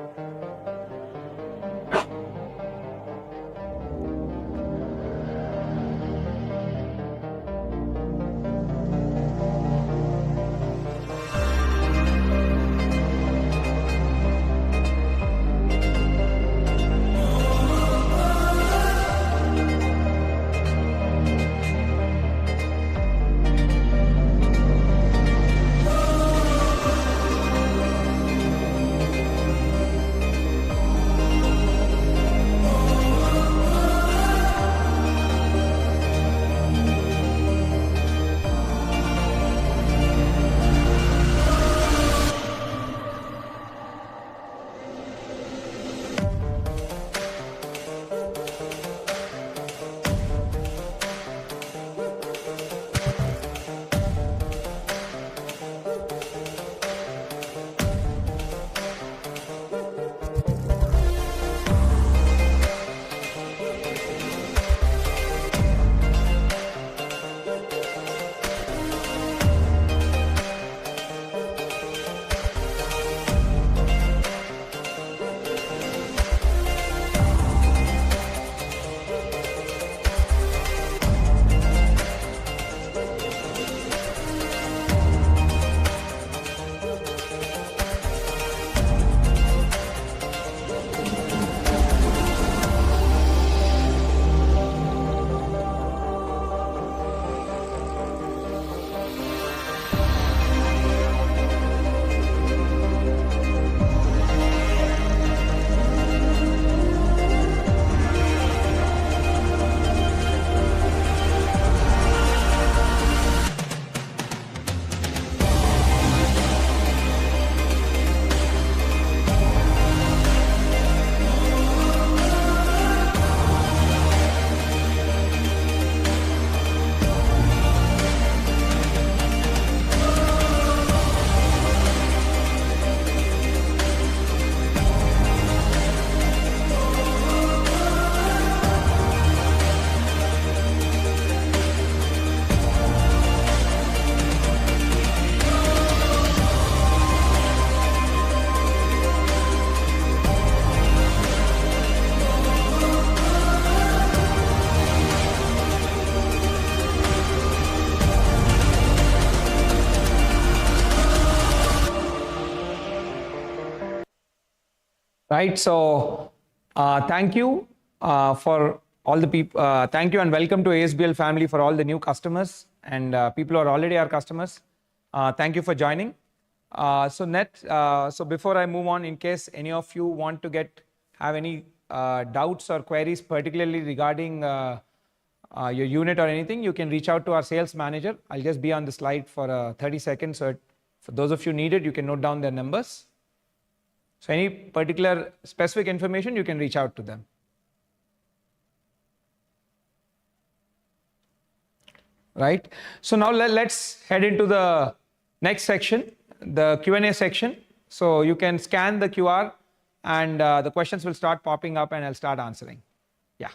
right? So thank you for all the people. Thank you and welcome to ASBL family for all the new customers and people who are already our customers. Thank you for joining. So before I move on, in case any of you want to have any doubts or queries, particularly regarding your unit or anything, you can reach out to our sales manager. I'll just be on the slide for 30 seconds. So for those of you needed, you can note down their numbers. So any particular specific information, you can reach out to them. Right. So now let's head into the next section, the Q&A section. So you can scan the QR and the questions will start popping up and I'll start answering. Yeah.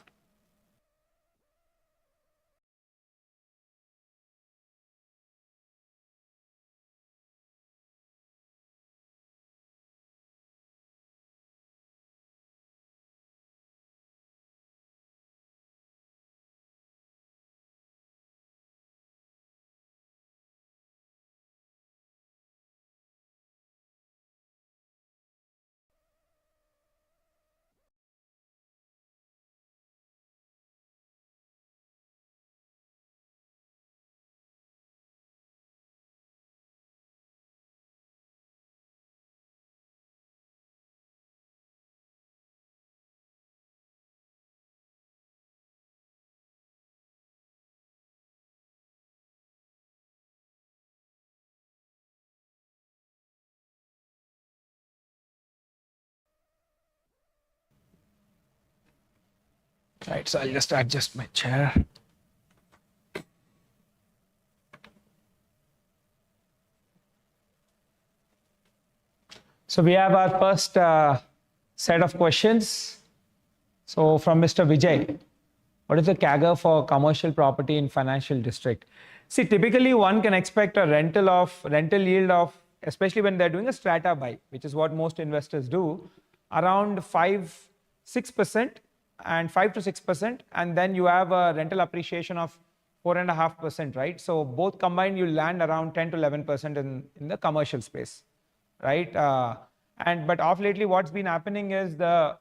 Right, so I'll just adjust my chair. So we have our first set of questions. So from Mr. Vijay, what is the CAGR for commercial property in financial district? See, typically one can expect a rental yield of, especially when they're doing a strata buy, which is what most investors do, around 5-6% and 5 to 6%, and then you have a rental appreciation of 4.5%, right? So both combined, you land around 10 to 11% in the commercial space, right? But off lately, what's been happening is the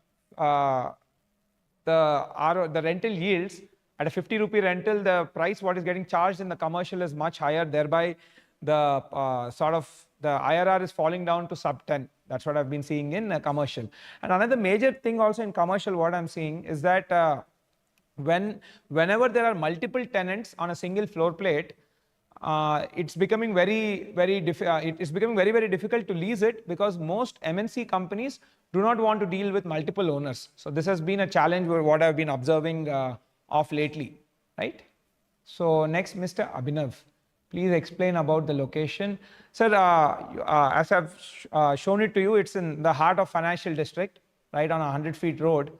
rental yields at a 50 rupee rental, the price what is getting charged in the commercial is much higher. Thereby, the the IRR is falling down to sub 10. That's what I've been seeing in commercial. And another major thing also in commercial, what I'm seeing is that whenever there are multiple tenants on a single floor plate, it's becoming very difficult to lease it, because most MNC companies do not want to deal with multiple owners. So this has been a challenge what I've been observing of lately, right? So next, Mr. Abhinav, please explain about the location. Sir, as I've shown it to you, it's in the heart of financial district, right on a 100-feet road.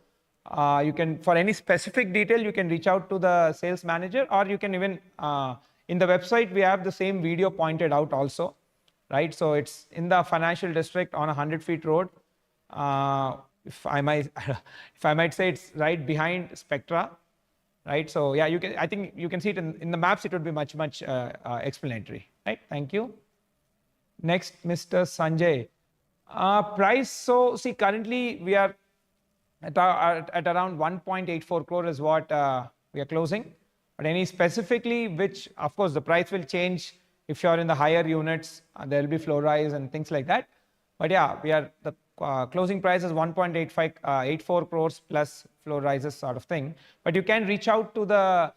You can, for any specific detail, you can reach out to the sales manager, or you can even, in the website, we have the same video pointed out also, right? So it's in the financial district on a 100-feet road. If I might say, it's right behind Spectra, right? So yeah, I think you can see it in the maps. It would be much explanatory, right? Thank you. Next, Mr. Sanjay. Price. So see, currently we are at around 1.84 crore is what we are closing. But any specifically, which of course the price will change if you're in the higher units. There will be floor rise and things like that. But yeah, the closing price is 1.84 crores plus floor rises sort of thing. But you can reach out to the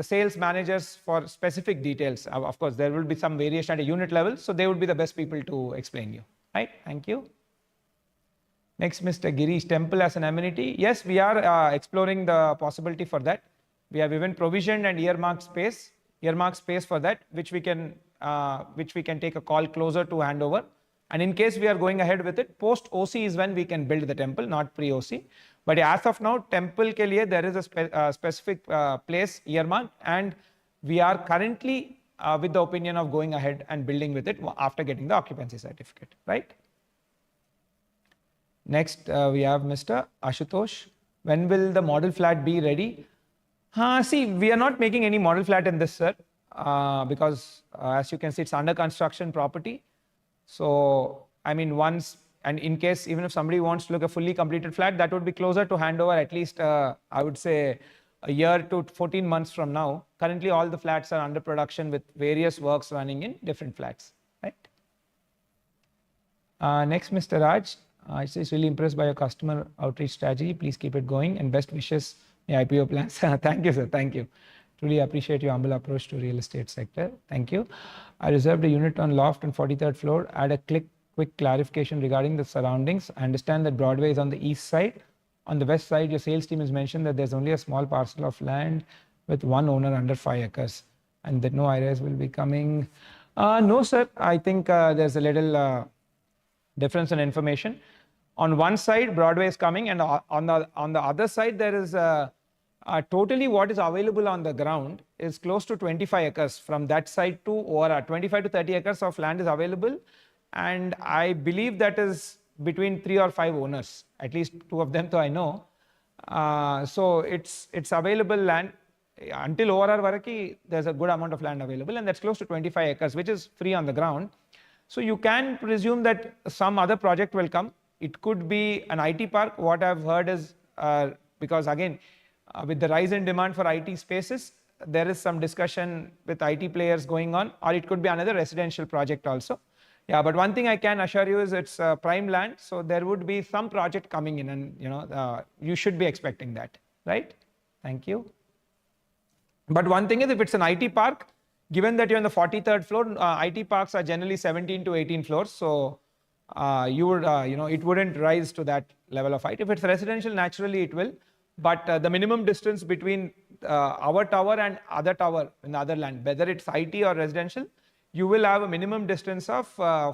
sales managers for specific details. Of course, there will be some variation at a unit level, so they would be the best people to explain you. Right? Thank you. Next, Mr. Girish, temple as an amenity. Yes, we are exploring the possibility for that. We have even provisioned and earmarked space for that, which we can take a call closer to handover. And in case we are going ahead with it, post OC is when we can build the temple, not pre OC. But as of now, temple ke liye there is a specific place earmarked, and we are currently with the opinion of going ahead and building with it after getting the occupancy certificate, right? Next, we have Mr. Ashutosh. When will the model flat be ready? See, we are not making any model flat in this, sir, because as you can see, it's under construction property. So, I mean, once and in case even if somebody wants to look a fully completed flat, that would be closer to handover at least, I would say, a year to 14 months from now. Currently, all the flats are under production with various works running in different flats, right? Next, Mr. Raj. I say really impressed by your customer outreach strategy. Please keep it going and best wishes in IPO plans. Thank you, sir. Thank you. Truly appreciate your humble approach to real estate sector. Thank you. I reserved a unit on loft on 43rd floor. Add a quick clarification regarding the surroundings. I understand that Broadway is on the east side. On the west side, your sales team has mentioned that there's only a small parcel of land with one owner under 5 acres and that no areas will be coming. No, sir. I think there's a little difference in information. On one side, Broadway is coming, and on the other side, there is totally what is available on the ground is close to 25 acres from that side to ORR. 25 to 30 acres of land is available, and I believe that is between 3 or 5 owners, at least 2 of them, though I know. So it's available land until ORR Varaki. There's a good amount of land available, and that's close to 25 acres, which is free on the ground. So you can presume that some other project will come. It could be an IT park. What I've heard is because again, with the rise in demand for IT spaces, there is some discussion with IT players going on, or it could be another residential project also. Yeah, but one thing I can assure you is it's prime land, so there would be some project coming in, and you should be expecting that, right? Thank you. But one thing is, if it's an IT park, given that you're on the 43rd floor, IT parks are generally 17 to 18 floors, so you would, it wouldn't rise to that level of height. If it's residential, naturally it will. But the minimum distance between our tower and other tower in the other land, whether it's IT or residential, you will have a minimum distance of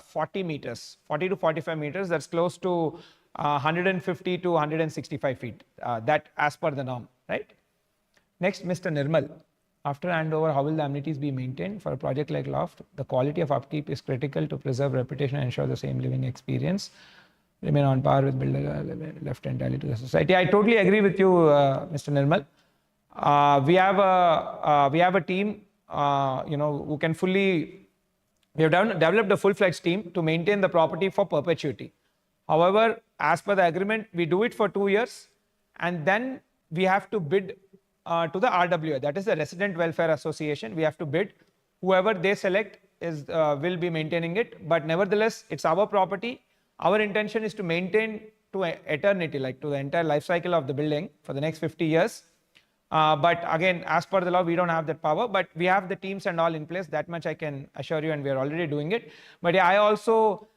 40 meters, 40 to 45 meters. That's close to 150 to 165 feet. That as per the norm, right? Next, Mr. Nirmal. After handover, how will the amenities be maintained? For a project like Loft, the quality of upkeep is critical to preserve reputation and ensure the same living experience. Remain on par with builder left entirely to the society. I totally agree with you, Mr. Nirmal. We have a team, who can fully. We have developed a full-fledged team to maintain the property for perpetuity. However, as per the agreement, we do it for 2 years, and then we have to bid to the RWA, that is the Resident Welfare Association. We have to bid. Whoever they select will be maintaining it. But nevertheless, it's our property. Our intention is to maintain to eternity, like to the entire life cycle of the building for the next 50 years. But again, as per the law, we don't have that power. But we have the teams and all in place. That much I can assure you, and we are already doing it. But yeah, I also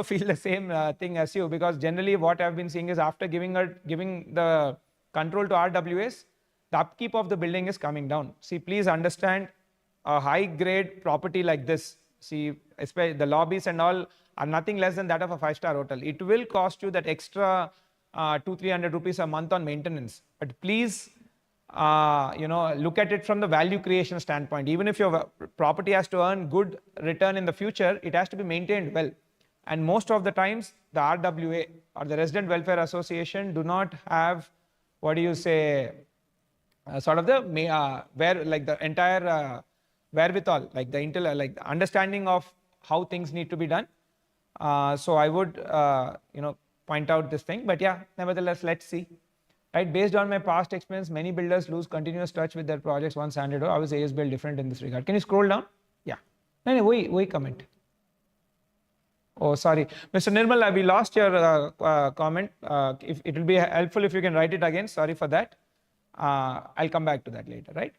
feel the same thing as you, because generally what I've been seeing is after giving the control to RWAs, the upkeep of the building is coming down. See, please understand, a high-grade property like this, see, especially the lobbies and all are nothing less than that of a 5-star hotel. It will cost you that extra 200-300 rupees a month on maintenance. But please, look at it from the value creation standpoint. Even if your property has to earn good return in the future, it has to be maintained well. And most of the times, the RWA or the Resident Welfare Association do not have, sort of the the entire wherewithal, like the understanding of how things need to be done. So I would point out this thing, but yeah, nevertheless, let's see. Right, based on my past experience, many builders lose continuous touch with their projects once handed over. How is ASBL different in this regard? Can you scroll down? Yeah. No, wait, comment. Oh, sorry, Mr. Nirmal, we lost your comment. If it will be helpful if you can write it again. Sorry for that. I'll come back to that later, right?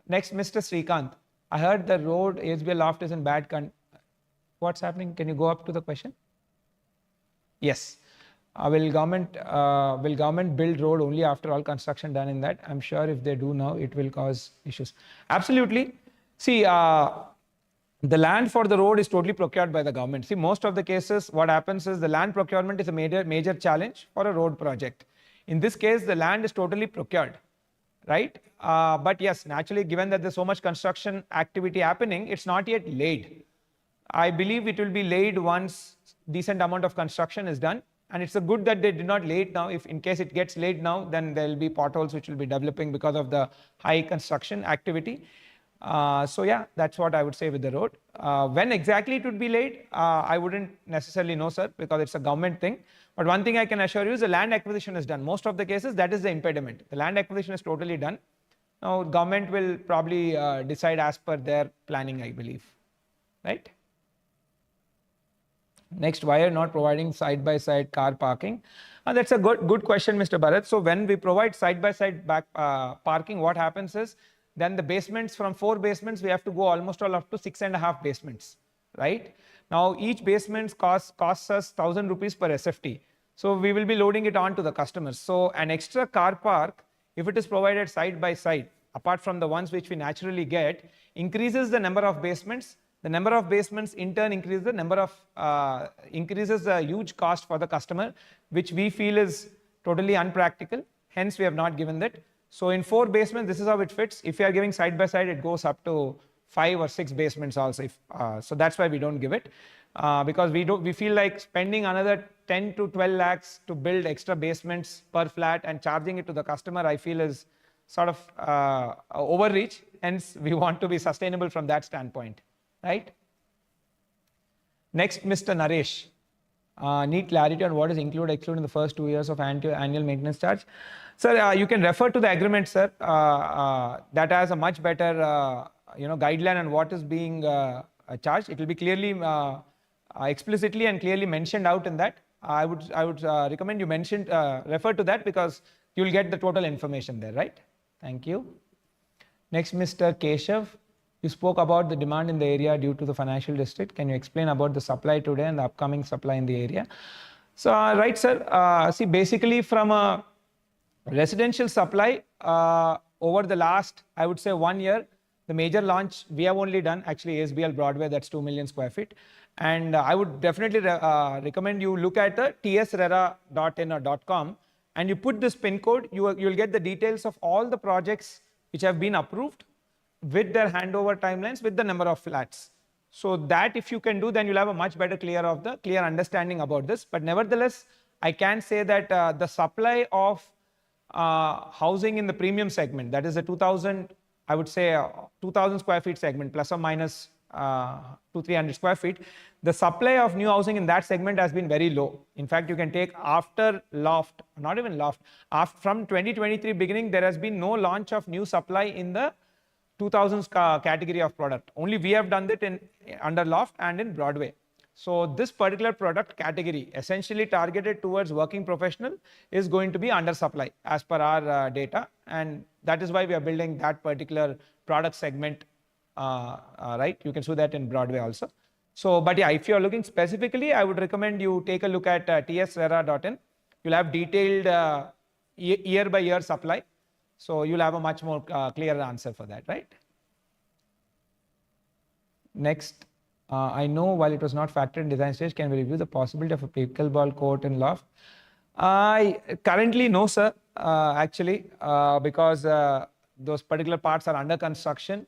Next, Mr. Srikanth. I heard the road ASBL Loft is in bad condition. What's happening? Can you go up to the question? Yes. Will government build road only after all construction done in that? I'm sure if they do now, it will cause issues. Absolutely. See, the land for the road is totally procured by the government. See, most of the cases, what happens is the land procurement is a major challenge for a road project. In this case, the land is totally procured, right? But yes, naturally, given that there's so much construction activity happening, it's not yet laid. I believe it will be laid once decent amount of construction is done. And it's a good that they did not lay it now. If in case it gets laid now, then there will be potholes which will be developing because of the high construction activity. So yeah, that's what I would say with the road. When exactly it would be laid, I wouldn't necessarily know, sir, because it's a government thing. But one thing I can assure you is the land acquisition is done. Most of the cases, that is the impediment. The land acquisition is totally done. Now, government will probably decide as per their planning, I believe, right? Next, why are not providing side-by-side car parking? That's a good question, Mr. Bharat. So when we provide side-by-side back parking, what happens is then the basements, from 4 basements, we have to go almost all up to 6.5 basements, right? Now each basement costs us 1,000 rupees per SFT. So we will be loading it on to the customers. So an extra car park, if it is provided side by side, apart from the ones which we naturally get, increases the number of basements. The number of basements in turn increases the number of increases the huge cost for the customer, which we feel is totally unpractical. Hence, we have not given that. So in 4 basements, this is how it fits. If you are giving side by side, it goes up to 5 or 6 basements also. So that's why we don't give it, because we feel like spending another 10 to 12 lakhs to build extra basements per flat and charging it to the customer, I feel is sort of overreach. Hence, we want to be sustainable from that standpoint. Right? Next, Mr. Naresh. Need clarity on what is included, excluded in the first 2 years of annual maintenance charge. Sir, you can refer to the agreement, sir. That has a much better guideline on what is being charged. It will be clearly, explicitly and clearly mentioned out in that. I would recommend you refer to that, because you will get the total information there, right? Thank you. Next, Mr. Keshav. You spoke about the demand in the area due to the financial district. Can you explain about the supply today and the upcoming supply in the area? So, right, sir. See, basically from a residential supply, over the last, I would say 1 year, the major launch we have only done actually ASBL Broadway, that's 2 million square feet. And I would definitely recommend you look at the tsrera.in or .com, and you put this pin code, you will get the details of all the projects which have been approved, with their handover timelines, with the number of flats. So that if you can do, then you'll have a much better clear understanding about this. But nevertheless, I can say that the supply of housing in the premium segment, that is the 2000, I would say 2000 square feet segment, plus or minus 200-300 square feet, the supply of new housing in that segment has been very low. In fact, you can take after loft, not even loft, from 2023 beginning, there has been no launch of new supply in the 2000s category of product. Only we have done it under loft and in Broadway. So this particular product category, essentially targeted towards working professional, is going to be under supply as per our data, and that is why we are building that particular product segment. Right, you can see that in Broadway also. So, but yeah, if you are looking specifically, I would recommend you take a look at tsrera.in. You'll have detailed year by year supply. So you'll have a much more clear answer for that, right? Next, I know while it was not factored in design stage, can we review the possibility of a pickleball court in loft? I currently no, sir, actually, because those particular parts are under construction.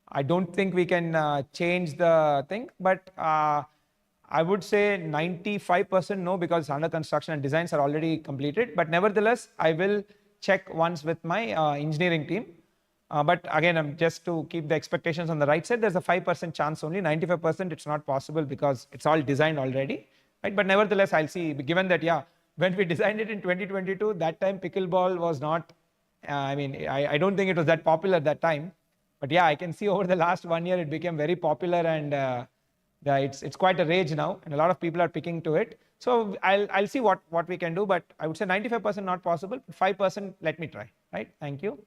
I don't think we can change the thing, but I would say 95% no, because it's under construction and designs are already completed. But nevertheless, I will check once with my engineering team. But again, just to keep the expectations on the right side, there's a 5% chance only. 95% it's not possible because it's all designed already, right? But nevertheless, I'll see, given that, yeah, when we designed it in 2022, that time pickleball was not, I don't think it was that popular at that time. But yeah, I can see over the last 1 year, it became very popular, and it's quite a rage now, and a lot of people are picking to it. So I'll see what we can do, but I would say 95% not possible, 5% let me try, right? Thank you.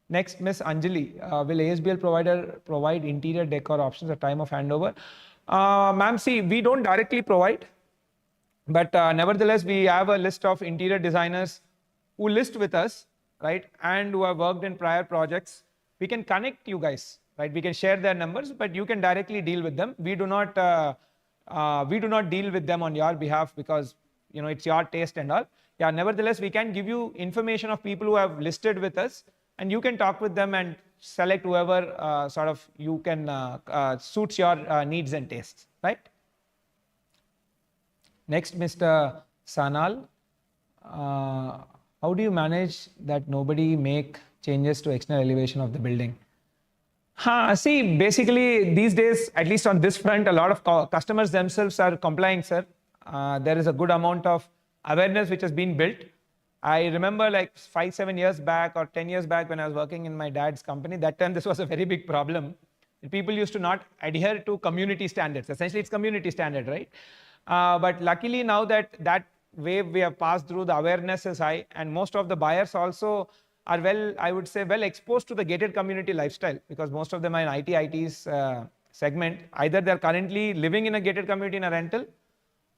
Next, Miss Anjali, will ASBL provider provide interior decor options at time of handover? Ma'am, see, we don't directly provide, but nevertheless, we have a list of interior designers who list with us, right? And who have worked in prior projects. We can connect you guys, right? We can share their numbers, but you can directly deal with them. We do not deal with them on your behalf because, you know, it's your taste and all. Yeah, nevertheless, we can give you information of people who have listed with us, and you can talk with them and select whoever sort of you can suits your needs and tastes, right? Next, Mr. Sanal, how do you manage that nobody make changes to external elevation of the building? See, basically these days, at least on this front, a lot of customers themselves are complying, sir. There is a good amount of awareness which has been built. I remember like 5-7 years back or 10 years back when I was working in my dad's company, that time this was a very big problem. People used to not adhere to community standards. Essentially, it's community standard, right? But luckily now that wave we have passed through, the awareness is high, and most of the buyers also are I would say, well exposed to the gated community lifestyle, because most of them are in IT's segment. Either they're currently living in a gated community in a rental,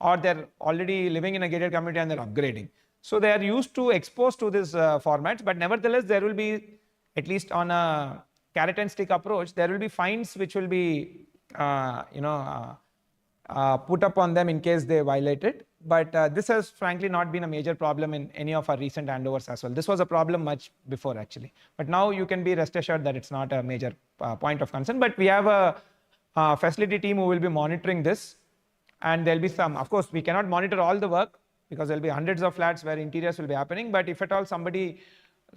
or they're already living in a gated community and they're upgrading. So they are used to exposed to this formats, but nevertheless, there will be, at least on a carrot and stick approach, there will be fines which will be, put up on them in case they violate it. But this has frankly not been a major problem in any of our recent handovers as well. This was a problem much before actually. But now you can be rest assured that it's not a major point of concern. But we have a facility team who will be monitoring this. And there'll be some, of course, we cannot monitor all the work because there'll be hundreds of flats where interiors will be happening. But if at all somebody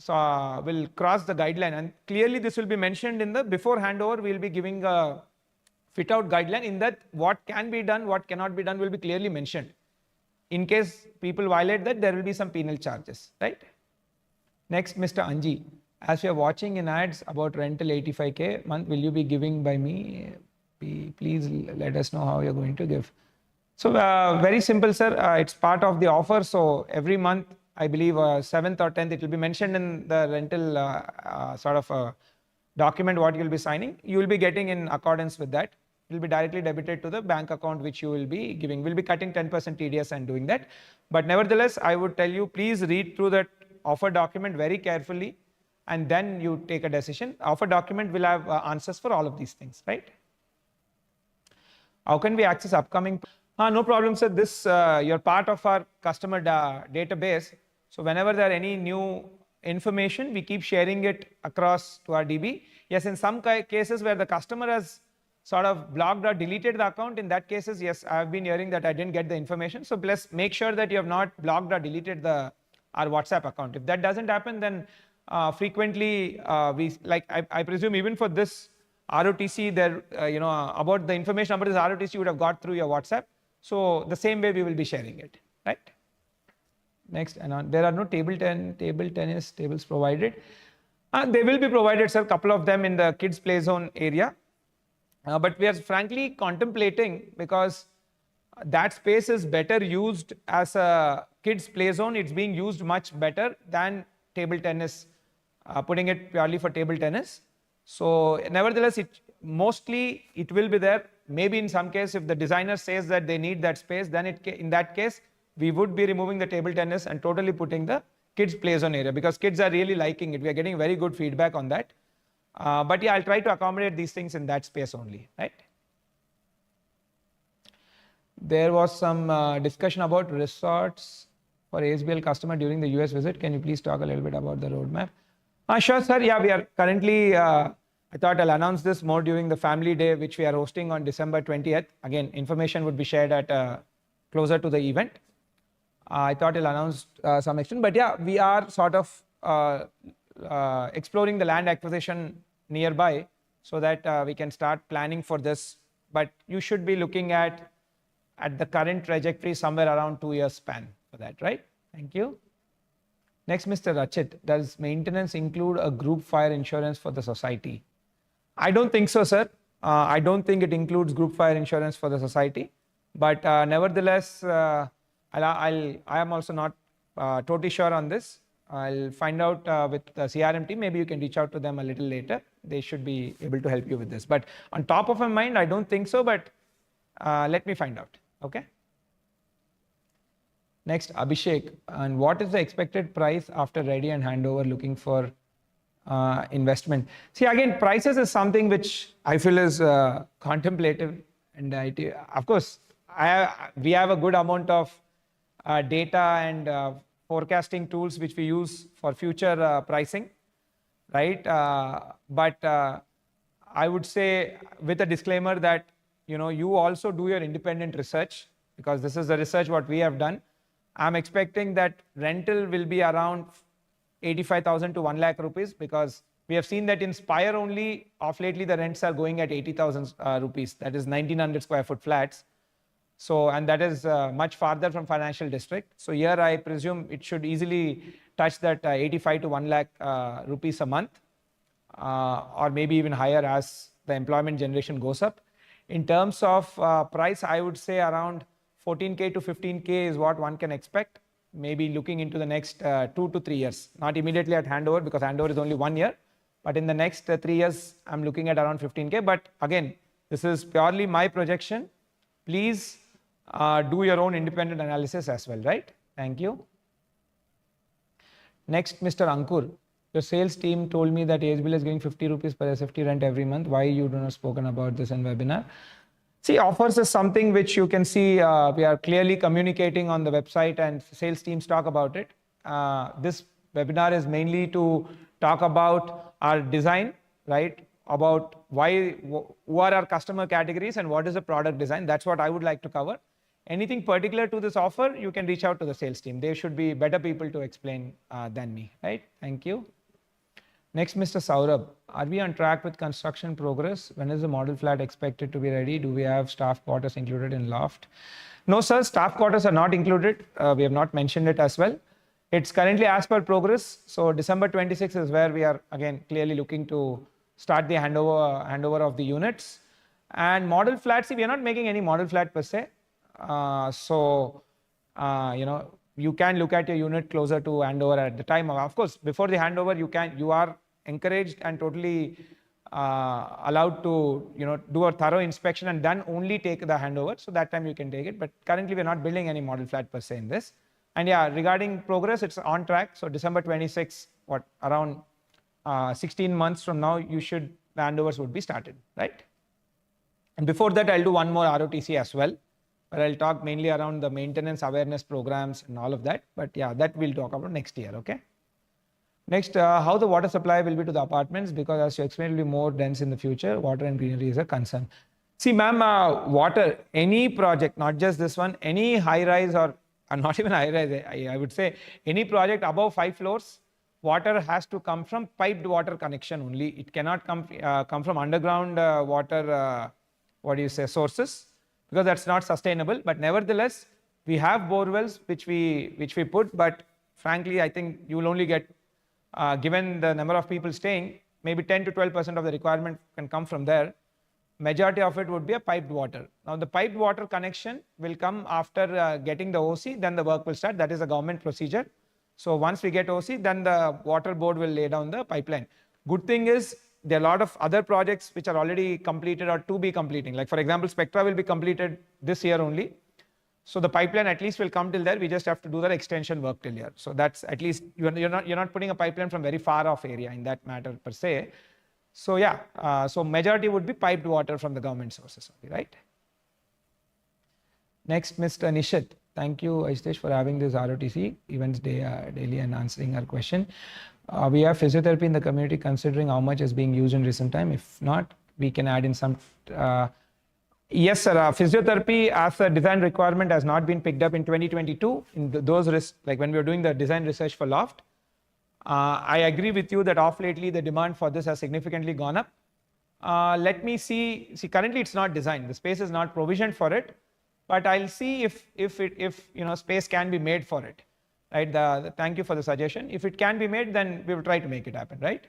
will cross the guideline, and clearly this will be mentioned in the before handover, we'll be giving a fit out guideline in that what can be done, what cannot be done will be clearly mentioned. In case people violate that, there will be some penal charges, right? Next, Mr. Anji, as we are watching in ads about rental 85K month, will you be giving by me? Please let us know how you're going to give. So very simple, sir. It's part of the offer. So every month, I believe 7th or 10th, it will be mentioned in the rental sort of document what you'll be signing. You will be getting in accordance with that. It will be directly debited to the bank account which you will be giving. We'll be cutting 10% TDS and doing that. But nevertheless, I would tell you, please read through that offer document very carefully and then you take a decision. Offer document will have answers for all of these things, right? How can we access upcoming? No problem, sir. This, you're part of our customer database. So whenever there are any new information, we keep sharing it across to our DB. Yes, in some cases where the customer has sort of blocked or deleted the account, in that cases, yes, I have been hearing that I didn't get the information. So please make sure that you have not blocked or deleted our WhatsApp account. If that doesn't happen, then frequently I presume even for this ROTC, there about the information about this ROTC you would have got through your WhatsApp. So the same way we will be sharing it, right? Next, and there are no table tennis tables provided. They will be provided, sir, a couple of them in the kids play zone area. But we are frankly contemplating, because that space is better used as a kids play zone. It's being used much better than table tennis, putting it purely for table tennis. So nevertheless, mostly it will be there. Maybe in some case, if the designer says that they need that space, then in that case, we would be removing the table tennis and totally putting the kids play zone area, because kids are really liking it. We are getting very good feedback on that. But yeah, I'll try to accommodate these things in that space only, right? There was some discussion about resorts for ASBL customer during the US visit. Can you please talk a little bit about the roadmap? Sure, sir. Yeah, we are currently, I thought I'll announce this more during the family day, which we are hosting on December 20th. Again, information would be shared at closer to the event. I thought I'll announce some extent, but yeah, we are sort of exploring the land acquisition nearby so that we can start planning for this. But you should be looking at the current trajectory somewhere around 2 years span for that, right? Thank you. Next, Mr. Rachit, does maintenance include a group fire insurance for the society? I don't think so, sir. I don't think it includes group fire insurance for the society. But nevertheless, I am also not totally sure on this. I'll find out with the CRM team. Maybe you can reach out to them a little later. They should be able to help you with this. But on top of my mind, I don't think so. But let me find out. Okay. Next, Abhishek. And what is the expected price after ready and handover looking for investment? See, again, prices is something which I feel is contemplative. And of course, we have a good amount of data and forecasting tools which we use for future pricing, right? But I would say with a disclaimer that you also do your independent research, because this is the research what we have done. I'm expecting that rental will be around 85,000 to 1 lakh rupees, because We have seen that in Spire only, of lately, the rents are going at 80,000 rupees. That is 1900 square foot flats. So, and that is much farther from financial district. So here I presume it should easily touch that 85 to 1 lakh rupees a month, or maybe even higher as the employment generation goes up. In terms of price, I would say around 14K to 15K is what one can expect. Maybe looking into the next 2 to 3 years, not immediately at handover because handover is only 1 year, but in the next 3 years, I'm looking at around 15K. But again, this is purely my projection. Please do your own independent analysis as well, right? Thank you. Next, Mr. Ankur, your sales team told me that ASBL is giving 50 rupees per SFT rent every month. Why you do not spoken about this in webinar? See, offers is something which you can see we are clearly communicating on the website and sales teams talk about it. This webinar is mainly to talk about our design, right? About who are our customer categories and what is the product design. That's what I would like to cover. Anything particular to this offer, you can reach out to the sales team. They should be better people to explain than me, right? Thank you. Next, Mr. Saurabh, are we on track with construction progress? When is the model flat expected to be ready? Do we have staff quarters included in loft? No, sir, staff quarters are not included. We have not mentioned it as well. It's currently as per progress. So December 26 is where we are again clearly looking to start the handover of the units. And model flats, see, we are not making any model flat per se. You can look at your unit closer to handover at the time. Of course, before the handover, you are encouraged and totally allowed to do a thorough inspection and then only take the handover. So that time you can take it. But currently we're not building any model flat per se in this. And yeah, regarding progress, it's on track. So December 26, around 16 months from now, the handovers would be started, right? And before that, I'll do one more ROTC as well. But I'll talk mainly around the maintenance awareness programs and all of that. But yeah, that we'll talk about next year, okay? Next, how the water supply will be to the apartments, because as you explained, it will be more dense in the future. Water and greenery is a concern. See, ma'am, water, any project, not just this one, any high rise or not even high rise, I would say any project above 5 floors, water has to come from piped water connection only. It cannot come from underground water, sources, because that's not sustainable. But nevertheless, we have bore wells which we put, but frankly, I think you will only get, given the number of people staying, maybe 10 to 12% of the requirement can come from there. Majority of it would be a piped water. Now the piped water connection will come after getting the OC, then the work will start. That is a government procedure. So once we get OC, then the water board will lay down the pipeline. Good thing is there are a lot of other projects which are already completed or to be completing. Like for example, Spectra will be completed this year only. So the pipeline at least will come till there. We just have to do the extension work till here. So that's at least you're not putting a pipeline from very far off area in that matter per se. So yeah, so majority would be piped water from the government sources only, right? Next, Mr. Nishit. Thank you, Ajitesh, for having this ROTC events daily and answering our question. We have physiotherapy in the community, considering how much is being used in recent time. If not, we can add in some. Yes, sir. Physiotherapy as a design requirement has not been picked up in 2022. Like when we were doing the design research for Loft. I agree with you that off lately the demand for this has significantly gone up. Let me see. See, currently it's not designed. The space is not provisioned for it. But I'll see if space can be made for it, right? Thank you for the suggestion. If it can be made, then we will try to make it happen, right?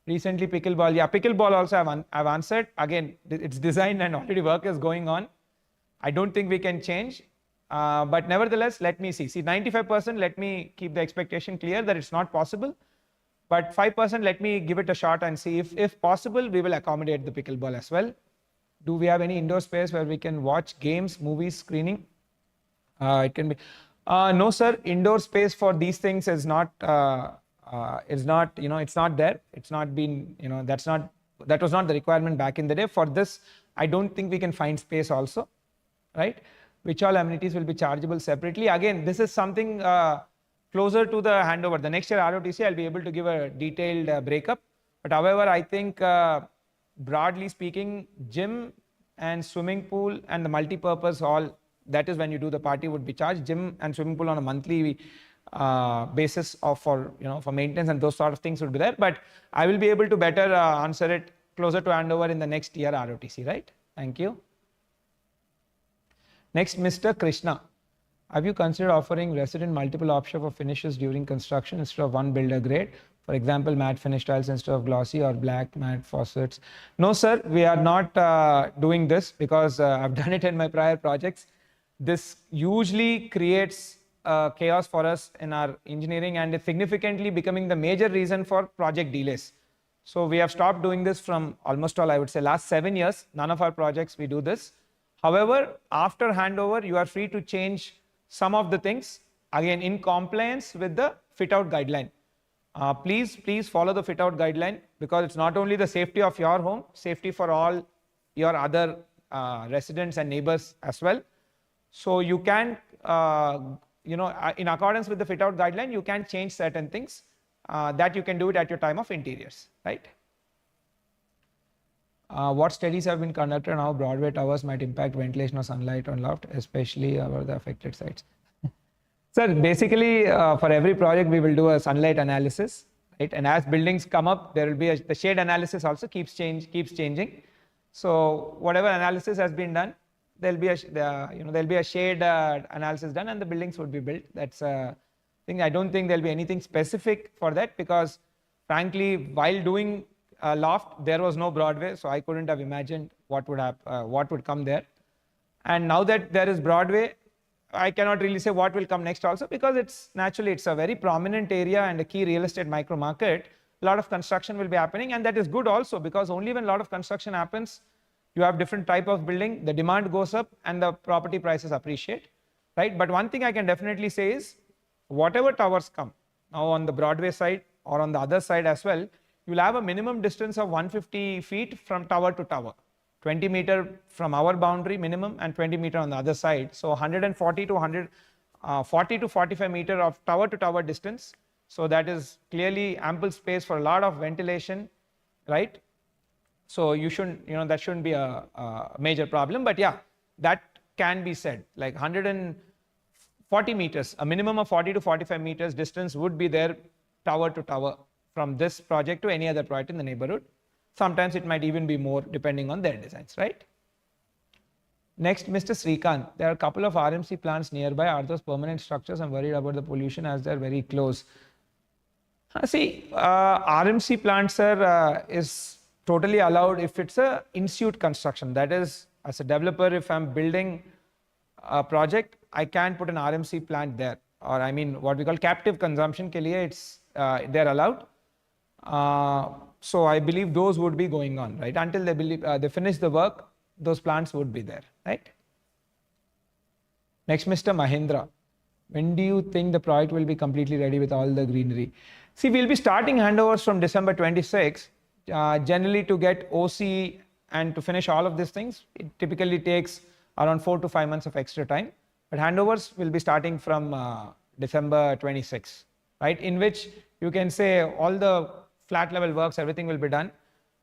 Recently, pickleball. Yeah, pickleball also I've answered. Again, it's designed and already work is going on. I don't think we can change. But nevertheless, let me see. See, 95%, let me keep the expectation clear that it's not possible. But 5%, let me give it a shot and see if possible, we will accommodate the pickleball as well. Do we have any indoor space where we can watch games, movies, screening? It can be. No, sir. Indoor space for these things is not. It's not there. It's not been. That was not the requirement back in the day. For this, I don't think we can find space also, right? Which all amenities will be chargeable separately? Again, this is something closer to the handover. The next year ROTC, I'll be able to give a detailed breakup. But however, I think. Broadly speaking, gym and swimming pool and the multi-purpose hall, that is when you do the party would be charged. Gym and swimming pool on a monthly basis of for maintenance and those sort of things would be there. But I will be able to better answer it closer to handover in the next year ROTC, right? Thank you. Next, Mr. Krishna. Have you considered offering resident multiple option for finishes during construction instead of one builder grade? For example, matte finish tiles instead of glossy or black matte faucets. No, sir, we are not doing this because I've done it in my prior projects. This usually creates chaos for us in our engineering, and it's significantly becoming the major reason for project delays. So we have stopped doing this from almost all, I would say, last 7 years. None of our projects we do this. However, after handover, you are free to change some of the things, again in compliance with the fit out guideline. Please follow the fit out guideline, because it's not only the safety of your home, safety for all your other residents and neighbors as well. So you can, in accordance with the fit out guideline, you can change certain things that you can do it at your time of interiors, right? What studies have been conducted on how Broadway towers might impact ventilation or sunlight on loft, especially over the affected sites? Sir, basically for every project we will do a sunlight analysis, right? And as buildings come up, there will be the shade analysis also keeps changing. So whatever analysis has been done, there'll be a shade analysis done, and the buildings would be built. That's a thing. I don't think there'll be anything specific for that, because frankly, while doing loft, there was no Broadway, so I couldn't have imagined what would come there. And now that there is Broadway, I cannot really say what will come next also, because it's a very prominent area and a key real estate micro market. A lot of construction will be happening, and that is good also, because only when a lot of construction happens, you have different type of building, the demand goes up and the property prices appreciate, right? But one thing I can definitely say is, whatever towers come now on the Broadway side or on the other side as well, you'll have a minimum distance of 150 feet from tower to tower, 20 meter from our boundary minimum and 20 meter on the other side. So 140 to 45 meter of tower to tower distance. So that is clearly ample space for a lot of ventilation, right? So you shouldn't, that shouldn't be a major problem. But yeah, that can be said, like 140 meters, a minimum of 40 to 45 meters distance would be there tower to tower from this project to any other project in the neighborhood. Sometimes it might even be more depending on their designs, right? Next, Mr. Srikanth. There are a couple of RMC plants nearby. Are those permanent structures? I'm worried about the pollution as they're very close. See, RMC plants, sir, is totally allowed if it's a in-suite construction. That is, as a developer, if I'm building a project, I can put an RMC plant there. Or I mean, what we call captive consumption ke liye, they're allowed. So I believe those would be going on, right? Until they finish the work, those plants would be there, right? Next, Mr. Mahindra. When do you think the project will be completely ready with all the greenery? See, we'll be starting handovers from December 26. Generally, to get OC and to finish all of these things, it typically takes around 4 to 5 months of extra time. But handovers will be starting from December 26, right? In which you can say all the flat level works, everything will be done.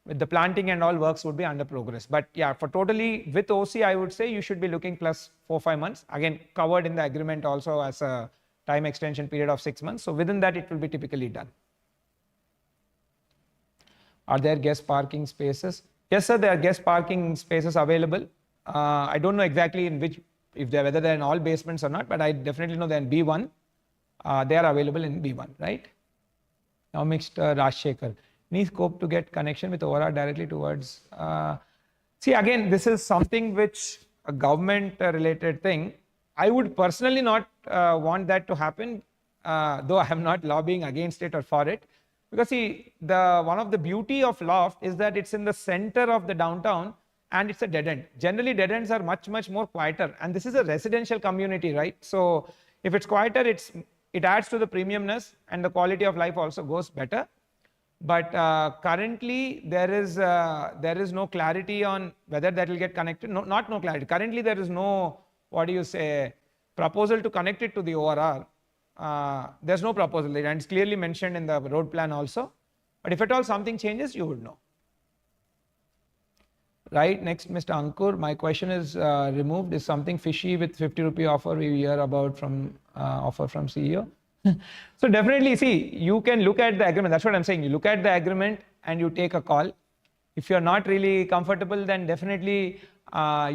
With the planting and all works would be under progress. But yeah, for totally with OC, I would say you should be looking plus 4-5 months. Again, covered in the agreement also as a time extension period of 6 months. So within that, it will be typically done. Are there guest parking spaces? Yes, sir, there are guest parking spaces available. I don't know exactly in which, whether they're in all basements or not, but I definitely know they're in B1. They are available in B1, right? Now, Mr. Rajshekhar. Any scope to get connection with ORR directly towards? See, again, this is something which a government related thing. I would personally not want that to happen, though I am not lobbying against it or for it. Because see, one of the beauty of loft is that it's in the center of the downtown and it's a dead end. Generally, dead ends are much, much more quieter. And this is a residential community, right? So if it's quieter, it adds to the premiumness and the quality of life also goes better. But currently, there is no clarity on whether that will get connected. No, not no clarity. Currently, there is no, proposal to connect it to the ORR. There's no proposal, and it's clearly mentioned in the road plan also. But if at all something changes, you would know. Right, next, Mr. Ankur. My question is removed. Is something fishy with 50 rupee offer we hear about from offer from CEO? So definitely, see, you can look at the agreement. That's what I'm saying. You look at the agreement and you take a call. If you're not really comfortable, then definitely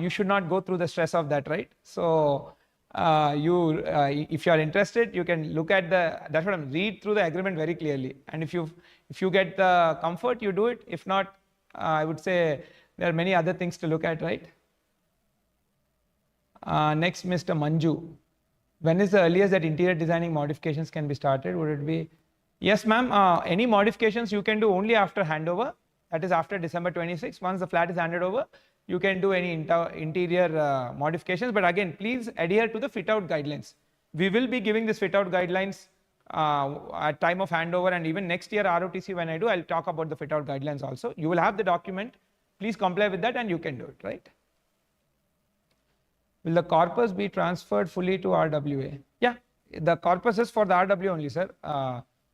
you should not go through the stress of that, right? So if you are interested, you can look at that's what I'm, read through the agreement very clearly. And if you get the comfort, you do it. If not, I would say there are many other things to look at, right? Next, Mr. Manju. When is the earliest that interior designing modifications can be started? Would it be? Yes, ma'am. Any modifications you can do only after handover. That is after December 26. Once the flat is handed over, you can do any interior modifications. But again, please adhere to the fit out guidelines. We will be giving this fit out guidelines at time of handover, and even next year ROTC when I do, I'll talk about the fit out guidelines also. You will have the document. Please comply with that and you can do it, right? Will the corpus be transferred fully to RWA? Yeah, the corpus is for the RWA only, sir.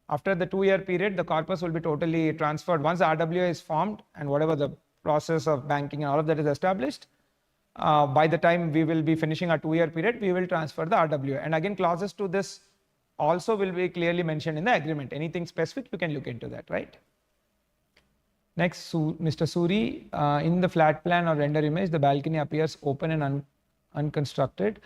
After the 2-year period, the corpus will be totally transferred. Once the RWA is formed and whatever the process of banking and all of that is established, by the time we will be finishing our 2-year period, we will transfer the RWA. And again, clauses to this also will be clearly mentioned in the agreement. Anything specific, you can look into that, right? Next, Mr. Suri, in the flat plan or render image, the balcony appears open and unconstructed,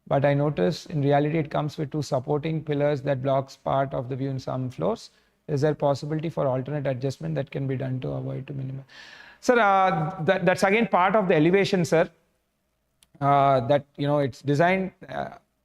but I notice in reality it comes with 2 supporting pillars that blocks part of the view in some floors. Is there possibility for alternate adjustment that can be done to avoid to minimize? Sir, that's again part of the elevation, sir. That it's designed.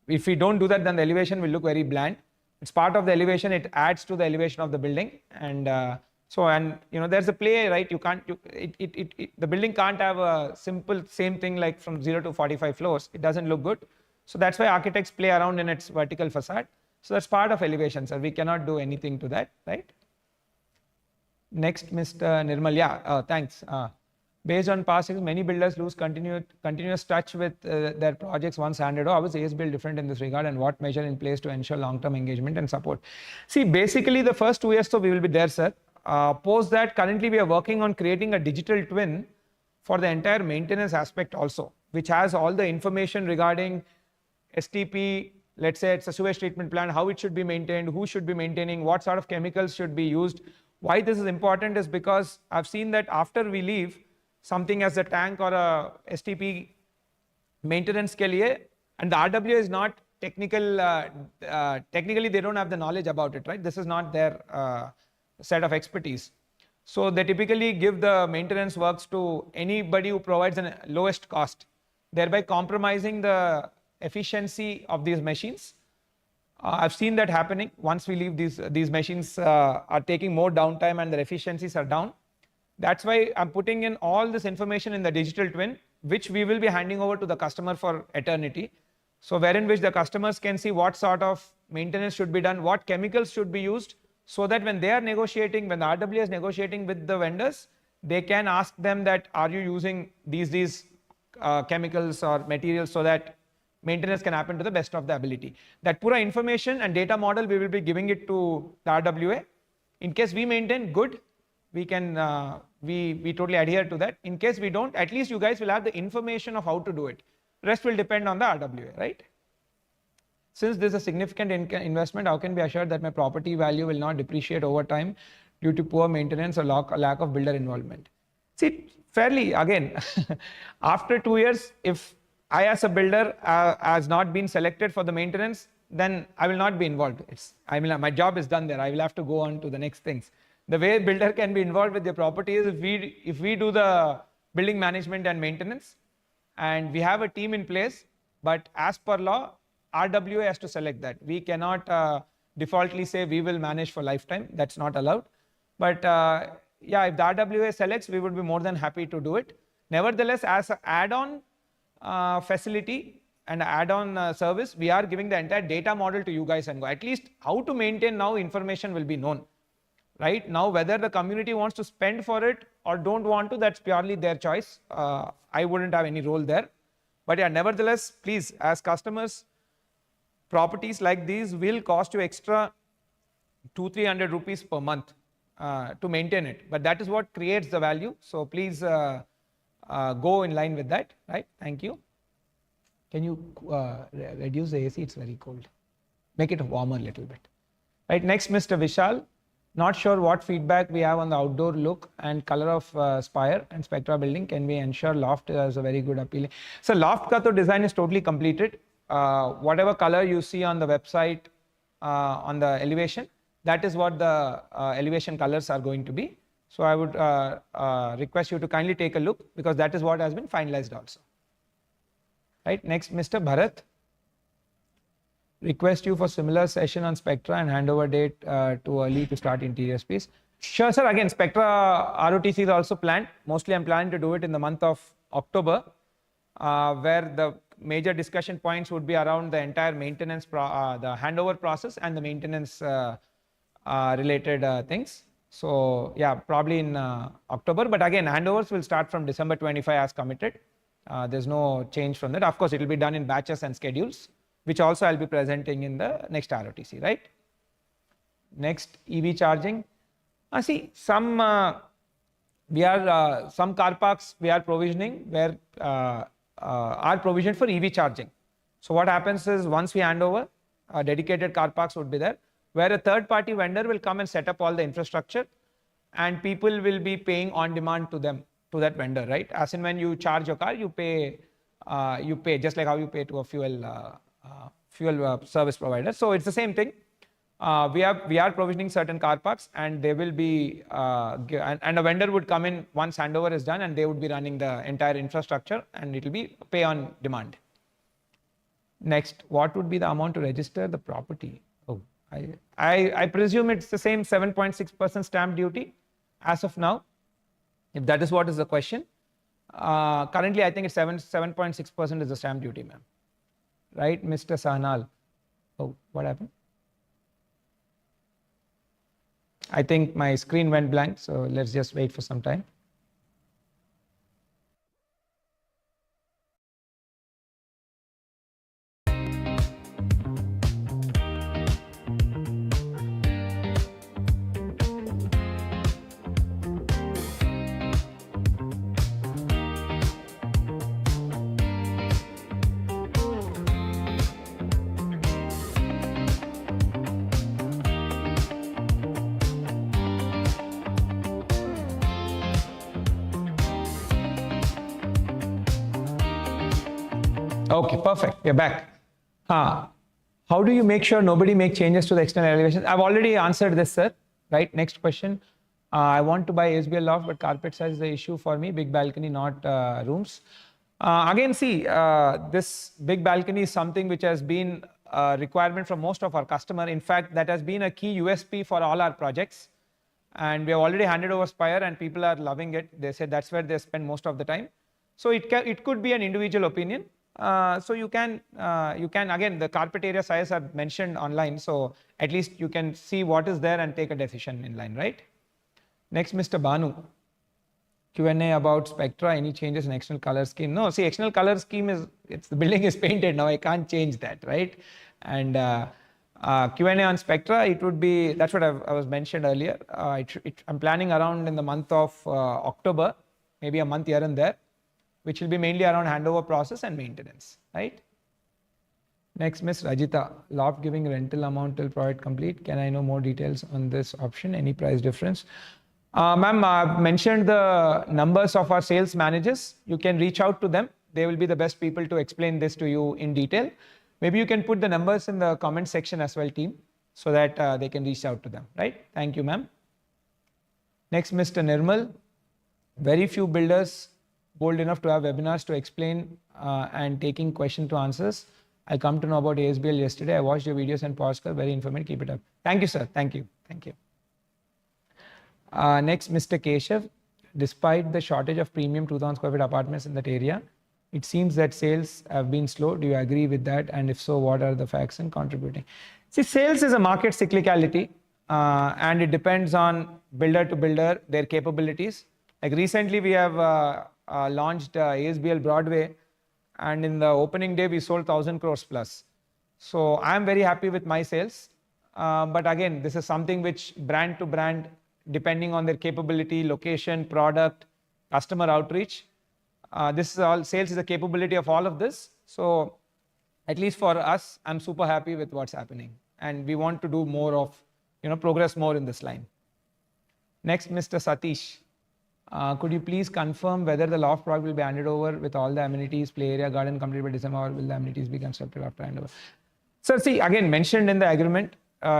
If we don't do that, then the elevation will look very bland. It's part of the elevation. It adds to the elevation of the building, and there's a play, right? You can't, the building can't have a simple same thing like from 0 to 45 floors. It doesn't look good. So that's why architects play around in its vertical facade. So that's part of elevation, sir. We cannot do anything to that, right? Next, Mr. Nirmal. Yeah, thanks. Based on past experience, many builders lose continuous touch with their projects once handed over. How is ASBL different in this regard, and what measure in place to ensure long-term engagement and support? See, basically the first 2 years, so we will be there, sir. Post that, currently we are working on creating a digital twin for the entire maintenance aspect also, which has all the information regarding STP, let's say it's a sewage treatment plant, how it should be maintained, who should be maintaining, what sort of chemicals should be used. Why this is important is because I've seen that after we leave, something as a tank or a STP maintenance ke liye, and the RWA is not technical, technically they don't have the knowledge about it, right? This is not their set of expertise. So they typically give the maintenance works to anybody who provides the lowest cost, thereby compromising the efficiency of these machines. I've seen that happening. Once we leave, these machines are taking more downtime and their efficiencies are down. That's why I'm putting in all this information in the digital twin, which we will be handing over to the customer for eternity. So wherein which the customers can see what sort of maintenance should be done, what chemicals should be used, so that when they are negotiating, when the RWA is negotiating with the vendors, they can ask them that, are you using these chemicals or materials, so that maintenance can happen to the best of the ability. That pura information and data model, we will be giving it to the RWA. In case we maintain good, we can we totally adhere to that. In case we don't, at least you guys will have the information of how to do it. Rest will depend on the RWA, right? Since this is a significant investment, how can be assured that my property value will not depreciate over time due to poor maintenance or lack of builder involvement? See, fairly, again, after 2 years, if I as a builder has not been selected for the maintenance, then I will not be involved. My job is done there. I will have to go on to the next things. The way builder can be involved with their property is if we do the building management and maintenance, and we have a team in place, but as per law, RWA has to select that. We cannot defaultly say we will manage for lifetime. That's not allowed. But yeah, if the RWA selects, we would be more than happy to do it. Nevertheless, as an add-on facility and add-on service, we are giving the entire data model to you guys and go. At least how to maintain now, information will be known. Right now, whether the community wants to spend for it or don't want to, that's purely their choice. I wouldn't have any role there. But yeah, nevertheless, please, as customers, properties like these will cost you extra 200-300 rupees per month to maintain it. But that is what creates the value. So please go in line with that. Right? Thank you. Can you reduce the AC? It's very cold. make it warmer a little bit. Right, next, Mr. Vishal. Not sure what feedback we have on the outdoor look and color of Spire and Spectra building. Can we ensure loft is a very good appealing? So loft ka to design is totally completed. Whatever color you see on the website on the elevation, that is what the elevation colors are going to be. So I would request you to kindly take a look, because that is what has been finalized also. Right, next, Mr. Bharat. Request you for similar session on Spectra and handover date too early to start interior space. Sure, sir. Again, Spectra ROTC is also planned. Mostly I'm planning to do it in the month of October, where the major discussion points would be around the entire maintenance, the handover process and the maintenance related things. So yeah, probably in October. But again, handovers will start from December 25 as committed. There's no change from that. Of course, it will be done in batches and schedules, which also I'll be presenting in the next ROTC, right? Next, EV charging. See, some some car parks we are provisioning where are provisioned for EV charging. So what happens is, once we hand over, dedicated car parks would be there, where a third-party vendor will come and set up all the infrastructure, and people will be paying on demand to them, to that vendor, right? As in, when you charge your car, you pay just like how you pay to a fuel service provider. So it's the same thing. We are provisioning certain car parks, and they will be and a vendor would come in once handover is done, and they would be running the entire infrastructure, and it will be pay on demand. Next, what would be the amount to register the property? Oh, I presume it's the same 7.6% stamp duty as of now, if that is what is the question. Currently, I think it's 7.6% is the stamp duty, ma'am. Right, Mr. Sahnal. Oh, what happened? I think my screen went blank, so let's just wait for some time. Okay, perfect. We're back. How do you make sure nobody make changes to the external elevations? I've already answered this, sir. Right. Next question. I want to buy ASBL loft, but carpet size is the issue for me. Big balcony, not rooms. Again, see, this big balcony is something which has been a requirement from most of our customer. In fact, that has been a key USP for all our projects. And we have already handed over Spire, and people are loving it. They said that's where they spend most of the time. So it could be an individual opinion. So you can again, the carpet area size are mentioned online, so at least you can see what is there and take a decision in line, right? Next, Mr. Banu. Q&A about Spectra, any changes in external color scheme? No, see, external color scheme is, the building is painted now, I can't change that, right? And Q&A on Spectra, it would be, that's what I was mentioned earlier. I'm planning around in the month of October, maybe a month here and there, which will be mainly around handover process and maintenance, right? Next, Ms. Rajita, loft giving rental amount till project complete. Can I know more details on this option? Any price difference? Ma'am, I've mentioned the numbers of our sales managers. You can reach out to them. They will be the best people to explain this to you in detail. Maybe you can put the numbers in the comment section as well, team, so that they can reach out to them, right? Thank you, ma'am. Next, Mr. Nirmal. Very few builders bold enough to have webinars to explain and taking question to answers. I come to know about ASBL yesterday. I watched your videos and podcast, very informative. Keep it up. Thank you, sir. Thank you. Thank you. Next, Mr. Keshav. Despite the shortage of premium 2,000 square feet apartments in that area, it seems that sales have been slow. Do you agree with that? And if so, what are the facts in contributing? See, sales is a market cyclicality, and it depends on builder to builder, their capabilities. Like recently, we have launched ASBL Broadway, and in the opening day we sold 1,000 crores plus. So I'm very happy with my sales, but again, this is something which brand to brand, depending on their capability, location, product, customer outreach, this is all, sales is a capability of all of this. So at least for us, I'm super happy with what's happening. and we want to do more of, progress more in this line. Next, Mr. Satish. Could you please confirm whether the loft project will be handed over with all the amenities, play area, garden completed by December, or will the amenities be constructed after handover? So see, again, mentioned in the agreement,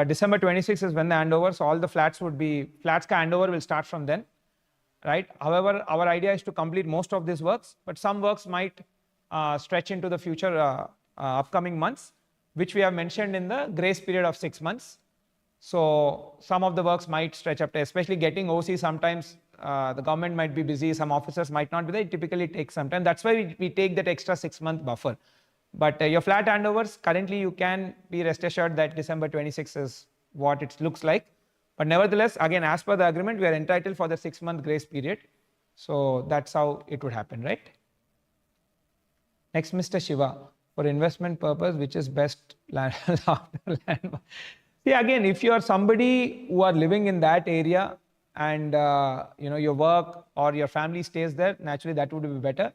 December 26 is when the handover, so all the flats ka handover will start from then, right? However, our idea is to complete most of these works, but some works might stretch into the future upcoming months, which we have mentioned in the grace period of 6 months. So some of the works might stretch up to, especially getting OC sometimes, the government might be busy, some officers might not be there, it typically takes some time. That's why we take that extra 6-month buffer. But your flat handovers, currently you can be rest assured that December 26 is what it looks like. But nevertheless, again, as per the agreement, we are entitled for the 6-month grace period. So that's how it would happen, right? Next, Mr. Shiva, for investment purpose, which is best land? See, again, if you are somebody who are living in that area and your work or your family stays there, naturally that would be better.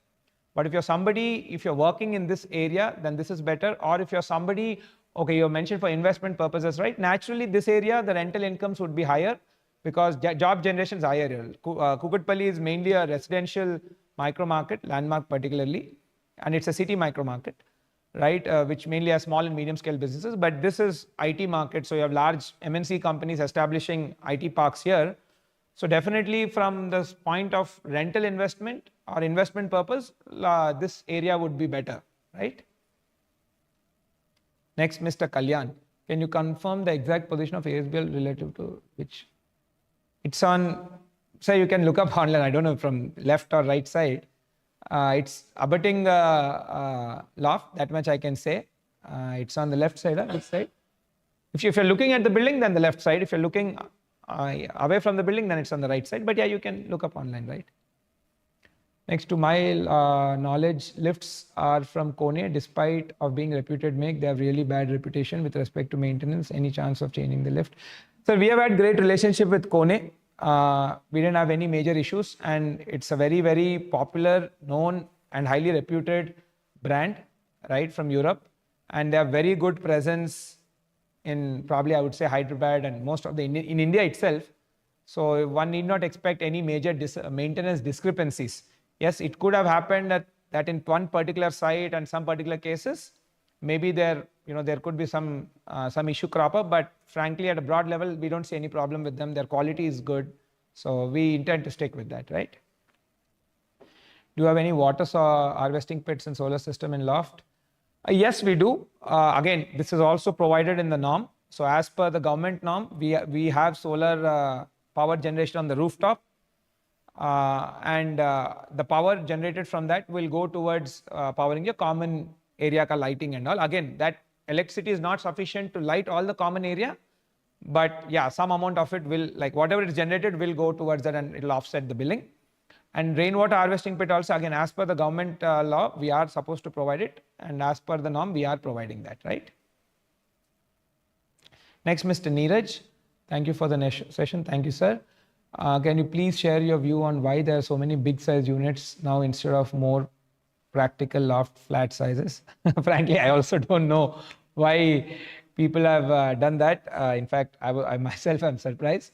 But if you're working in this area, then this is better. Or if you're somebody, okay, you mentioned for investment purposes, right? Naturally, this area, the rental incomes would be higher because job generation is higher here. Kukatpalli is mainly a residential micro market, landmark particularly, and it's a city micro market, right? Which mainly has small and medium scale businesses. But this is IT market, so you have large MNC companies establishing IT parks here. So definitely from this point of rental investment or investment purpose, this area would be better, right? Next, Mr. Kalyan. Can you confirm the exact position of ASBL relative to which? It's on, so you can look up online, I don't know from left or right side. It's abutting loft, that much I can say. It's on the left side, which side? If you're looking at the building, then the left side. If you're looking away from the building, then it's on the right side. But yeah, you can look up online, right? Next, to my knowledge, lifts are from Kone. Despite of being reputed make, they have really bad reputation with respect to maintenance. Any chance of changing the lift? So we have had great relationship with Kone. We didn't have any major issues, and it's a very, very popular, known, and highly reputed brand, right, from Europe. And they have very good presence in probably, I would say, Hyderabad and most of in India itself. So one need not expect any major maintenance discrepancies. Yes, it could have happened that in one particular site and some particular cases, maybe there could be some issue crop up, but frankly, at a broad level, we don't see any problem with them. Their quality is good. So we intend to stick with that, right? Do you have any water harvesting pits and solar system in loft? Yes, we do. Again, this is also provided in the norm. So as per the government norm, we have solar power generation on the rooftop. And the power generated from that will go towards powering your common area ka lighting and all. Again, that electricity is not sufficient to light all the common area. But yeah, some amount of it will, like whatever is generated will go towards that and it will offset the billing. And rainwater harvesting pit also, again, as per the government law, we are supposed to provide it. And as per the norm, we are providing that, right? Next, Mr. Neeraj. Thank you for the session. Thank you, sir. Can you please share your view on why there are so many big size units now instead of more practical loft flat sizes? Frankly, I also don't know why people have done that. In fact, I myself am surprised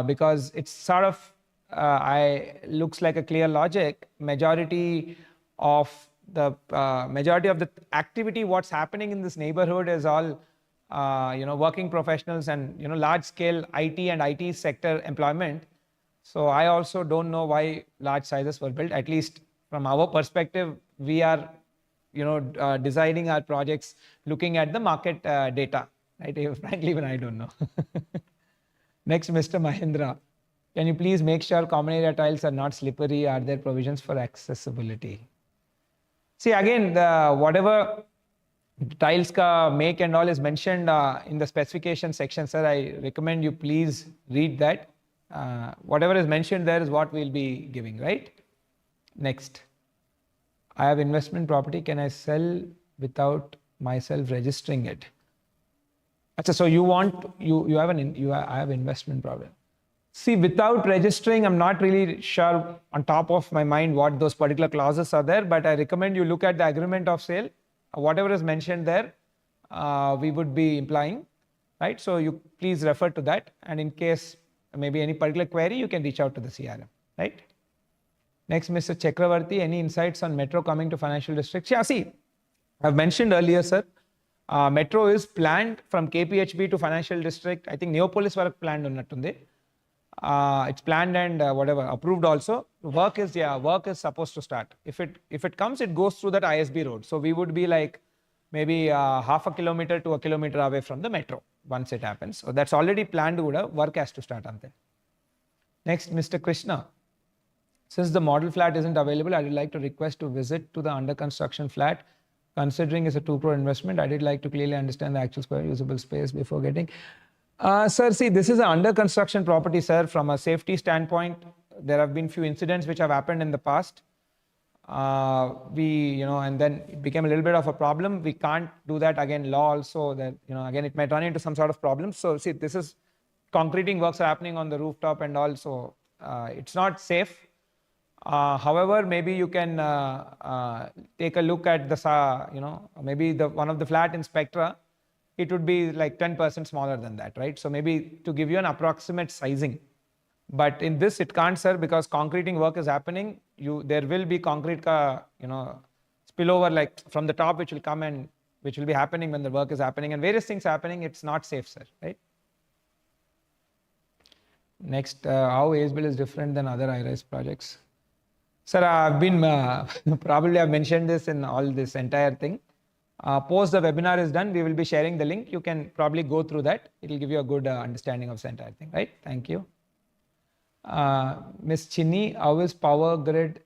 because it's sort of looks like a clear logic. Majority of the activity, what's happening in this neighborhood is all working professionals and large scale IT and IT sector employment. So I also don't know why large sizes were built. At least from our perspective, we are designing our projects looking at the market data, right? Frankly, even I don't know. Next, Mr. Mahindra. Can you please make sure common area tiles are not slippery? Are there provisions for accessibility? See, again, whatever tiles ka make and all is mentioned in the specification section, sir. I recommend you please read that. Whatever is mentioned there is what we'll be giving, right? Next. I have investment property. Can I sell without myself registering it? So you I have investment property. See, without registering, I'm not really sure on top of my mind what those particular clauses are there, but I recommend you look at the agreement of sale, whatever is mentioned there. we would be implying, right? So you please refer to that, and in case maybe any particular query, you can reach out to the CRM, right? Next, Mr. Chakravarti, any insights on metro coming to financial districts? Yeah, see, I've mentioned earlier, sir, metro is planned from KPHB to financial district. I think Neopolis work planned unnattundi. It's planned and whatever approved also. Work is supposed to start. If it comes, it goes through that ISB road. So we would be like maybe half a kilometer to a kilometer away from the metro once it happens. So that's already planned. Work has to start on that. Next, Mr. Krishna. Since the model flat isn't available, I would like to request to visit to the under construction flat. Considering it's a 2 crore investment, I did like to clearly understand the actual square usable space before getting. Sir, see, this is an under construction property, sir. From a safety standpoint, there have been few incidents which have happened in the past. And then it became a little bit of a problem. We can't do that again. Law also that, again, it might run into some sort of problem. So see, this is concreting works are happening on the rooftop and also it's not safe. However, maybe you can take a look at the, maybe one of the flat in Spectra, it would be like 10% smaller than that, right? So maybe to give you an approximate sizing. But in this, it can't, sir, because concreting work is happening. There will be concrete, spillover like from the top, which will come and which will be happening when the work is happening and various things happening. It's not safe, sir, right? Next, how ASBL is different than other high-rise projects? Sir, I've been, probably I've mentioned this in all this entire thing. Post the webinar is done, we will be sharing the link. You can probably go through that. It will give you a good understanding of the entire thing, right? Thank you. Ms. Chinni, how is power grid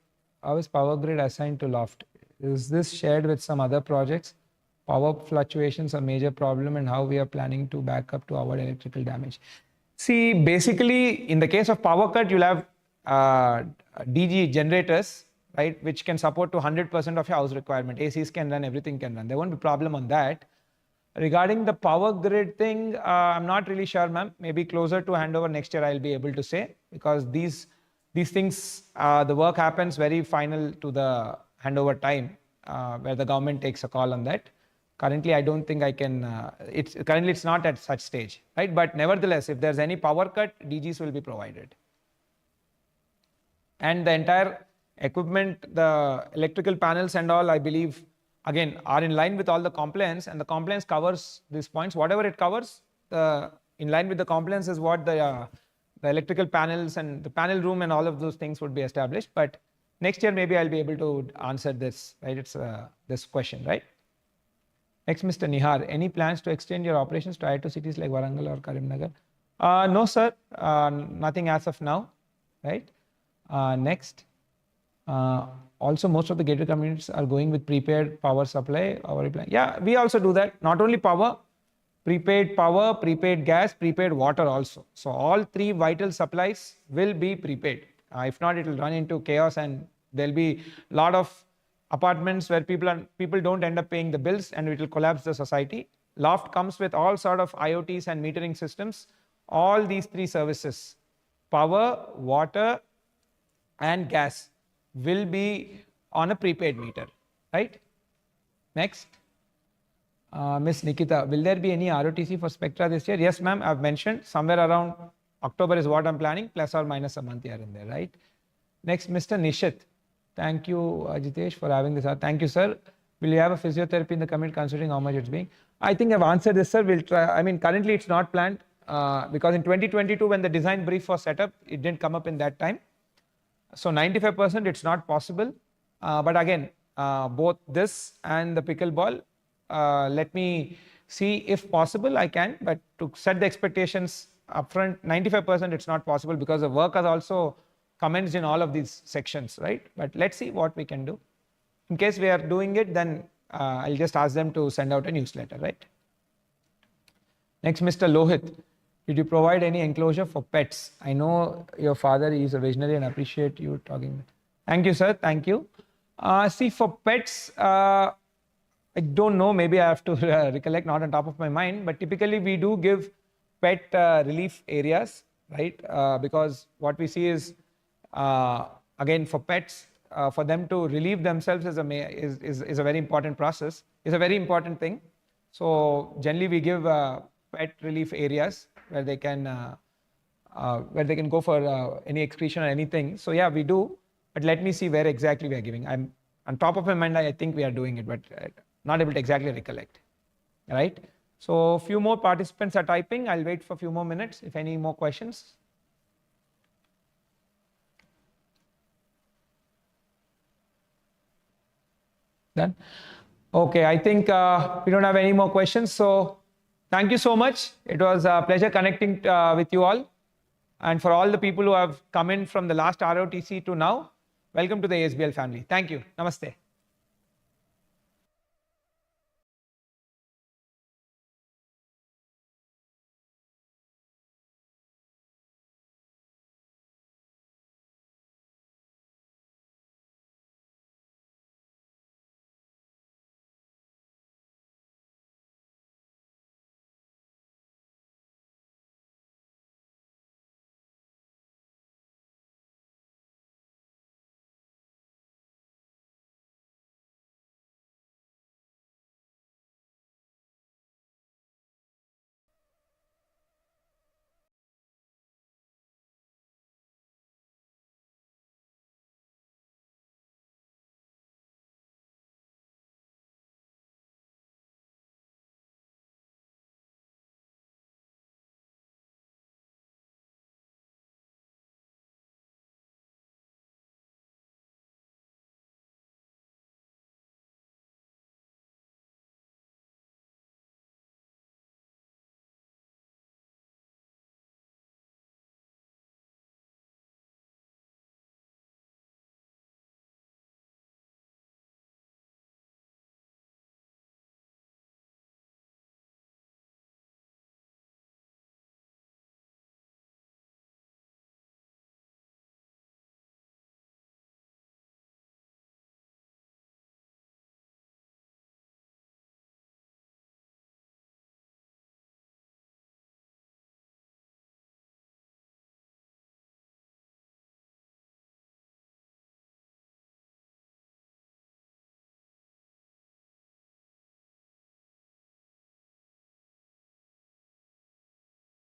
assigned to Loft? Is this shared with some other projects? Power fluctuations are a major problem and how we are planning to back up to avoid electrical damage. See, basically, in the case of power cut, you'll have DG generators, right, which can support to 100% of your house requirement. ACs can run, everything can run. There won't be problem on that. Regarding the power grid thing, I'm not really sure, ma'am. Maybe closer to handover next year, I'll be able to say, because these things, the work happens very final to the handover time, where the government takes a call on that. Currently, I don't think I can, currently it's not at such stage, right? But nevertheless, if there's any power cut, DGs will be provided. And the entire equipment, the electrical panels and all, I believe, again, are in line with all the compliance, and the compliance covers these points. Whatever it covers, in line with the compliance is what the electrical panels and the panel room and all of those things would be established. But next year, maybe I'll be able to answer this, right? It's this question, right? Next, Mr. Nihar, any plans to extend your operations to Tier 2 cities like Warangal or Karimnagar? No, sir. Nothing as of now, right? Next. Also, most of the gated communities are going with prepaid power supply. Yeah, we also do that. Not only power, prepaid gas, prepaid water also. So all three vital supplies will be prepaid. If not, it will run into chaos and there'll be a lot of apartments where people don't end up paying the bills and it will collapse the society. Loft comes with all sort of IoTs and metering systems. All these three services, power, water, and gas, will be on a prepaid meter, right? Next. Ms. Nikita, will there be any ROTC for Spectra this year? Yes, ma'am. I've mentioned somewhere around October is what I'm planning, plus or minus a month here and there, right? Next, Mr. Nishit. Thank you, Ajitesh, for having this. Thank you, sir. Will you have a physiotherapy in the community considering how much it's being? I think I've answered this, sir. We'll try. I mean, currently it's not planned because in 2022, when the design brief was set up, it didn't come up in that time. So 95% it's not possible. But again, both this and the pickleball, let me see if possible I can, but to set the expectations upfront, 95% it's not possible because the work has also commenced in all of these sections, right? But let's see what we can do. In case we are doing it, then I'll just ask them to send out a newsletter, right? Next, Mr. Lohit. Did you provide any enclosure for pets? I know your father is a visionary and appreciate you talking. Thank you, sir. Thank you. See, for pets, I don't know. Maybe I have to recollect, not on top of my mind. But typically, we do give pet relief areas, right? Because what we see is, again, for pets, for them to relieve themselves is a very important process. It's a very important thing. So generally we give pet relief areas where they can go for any excretion or anything. So yeah, we do. But let me see where exactly we are giving. I'm on top of my mind. I think we are doing it, but not able to exactly recollect. All right. So a few more participants are typing. I'll wait for a few more minutes if any more questions. Done. Okay, I think we don't have any more questions. So thank you so much. It was a pleasure connecting with you all. And for all the people who have come in from the last ROTC to now, welcome to the ASBL family. Thank you. Namaste.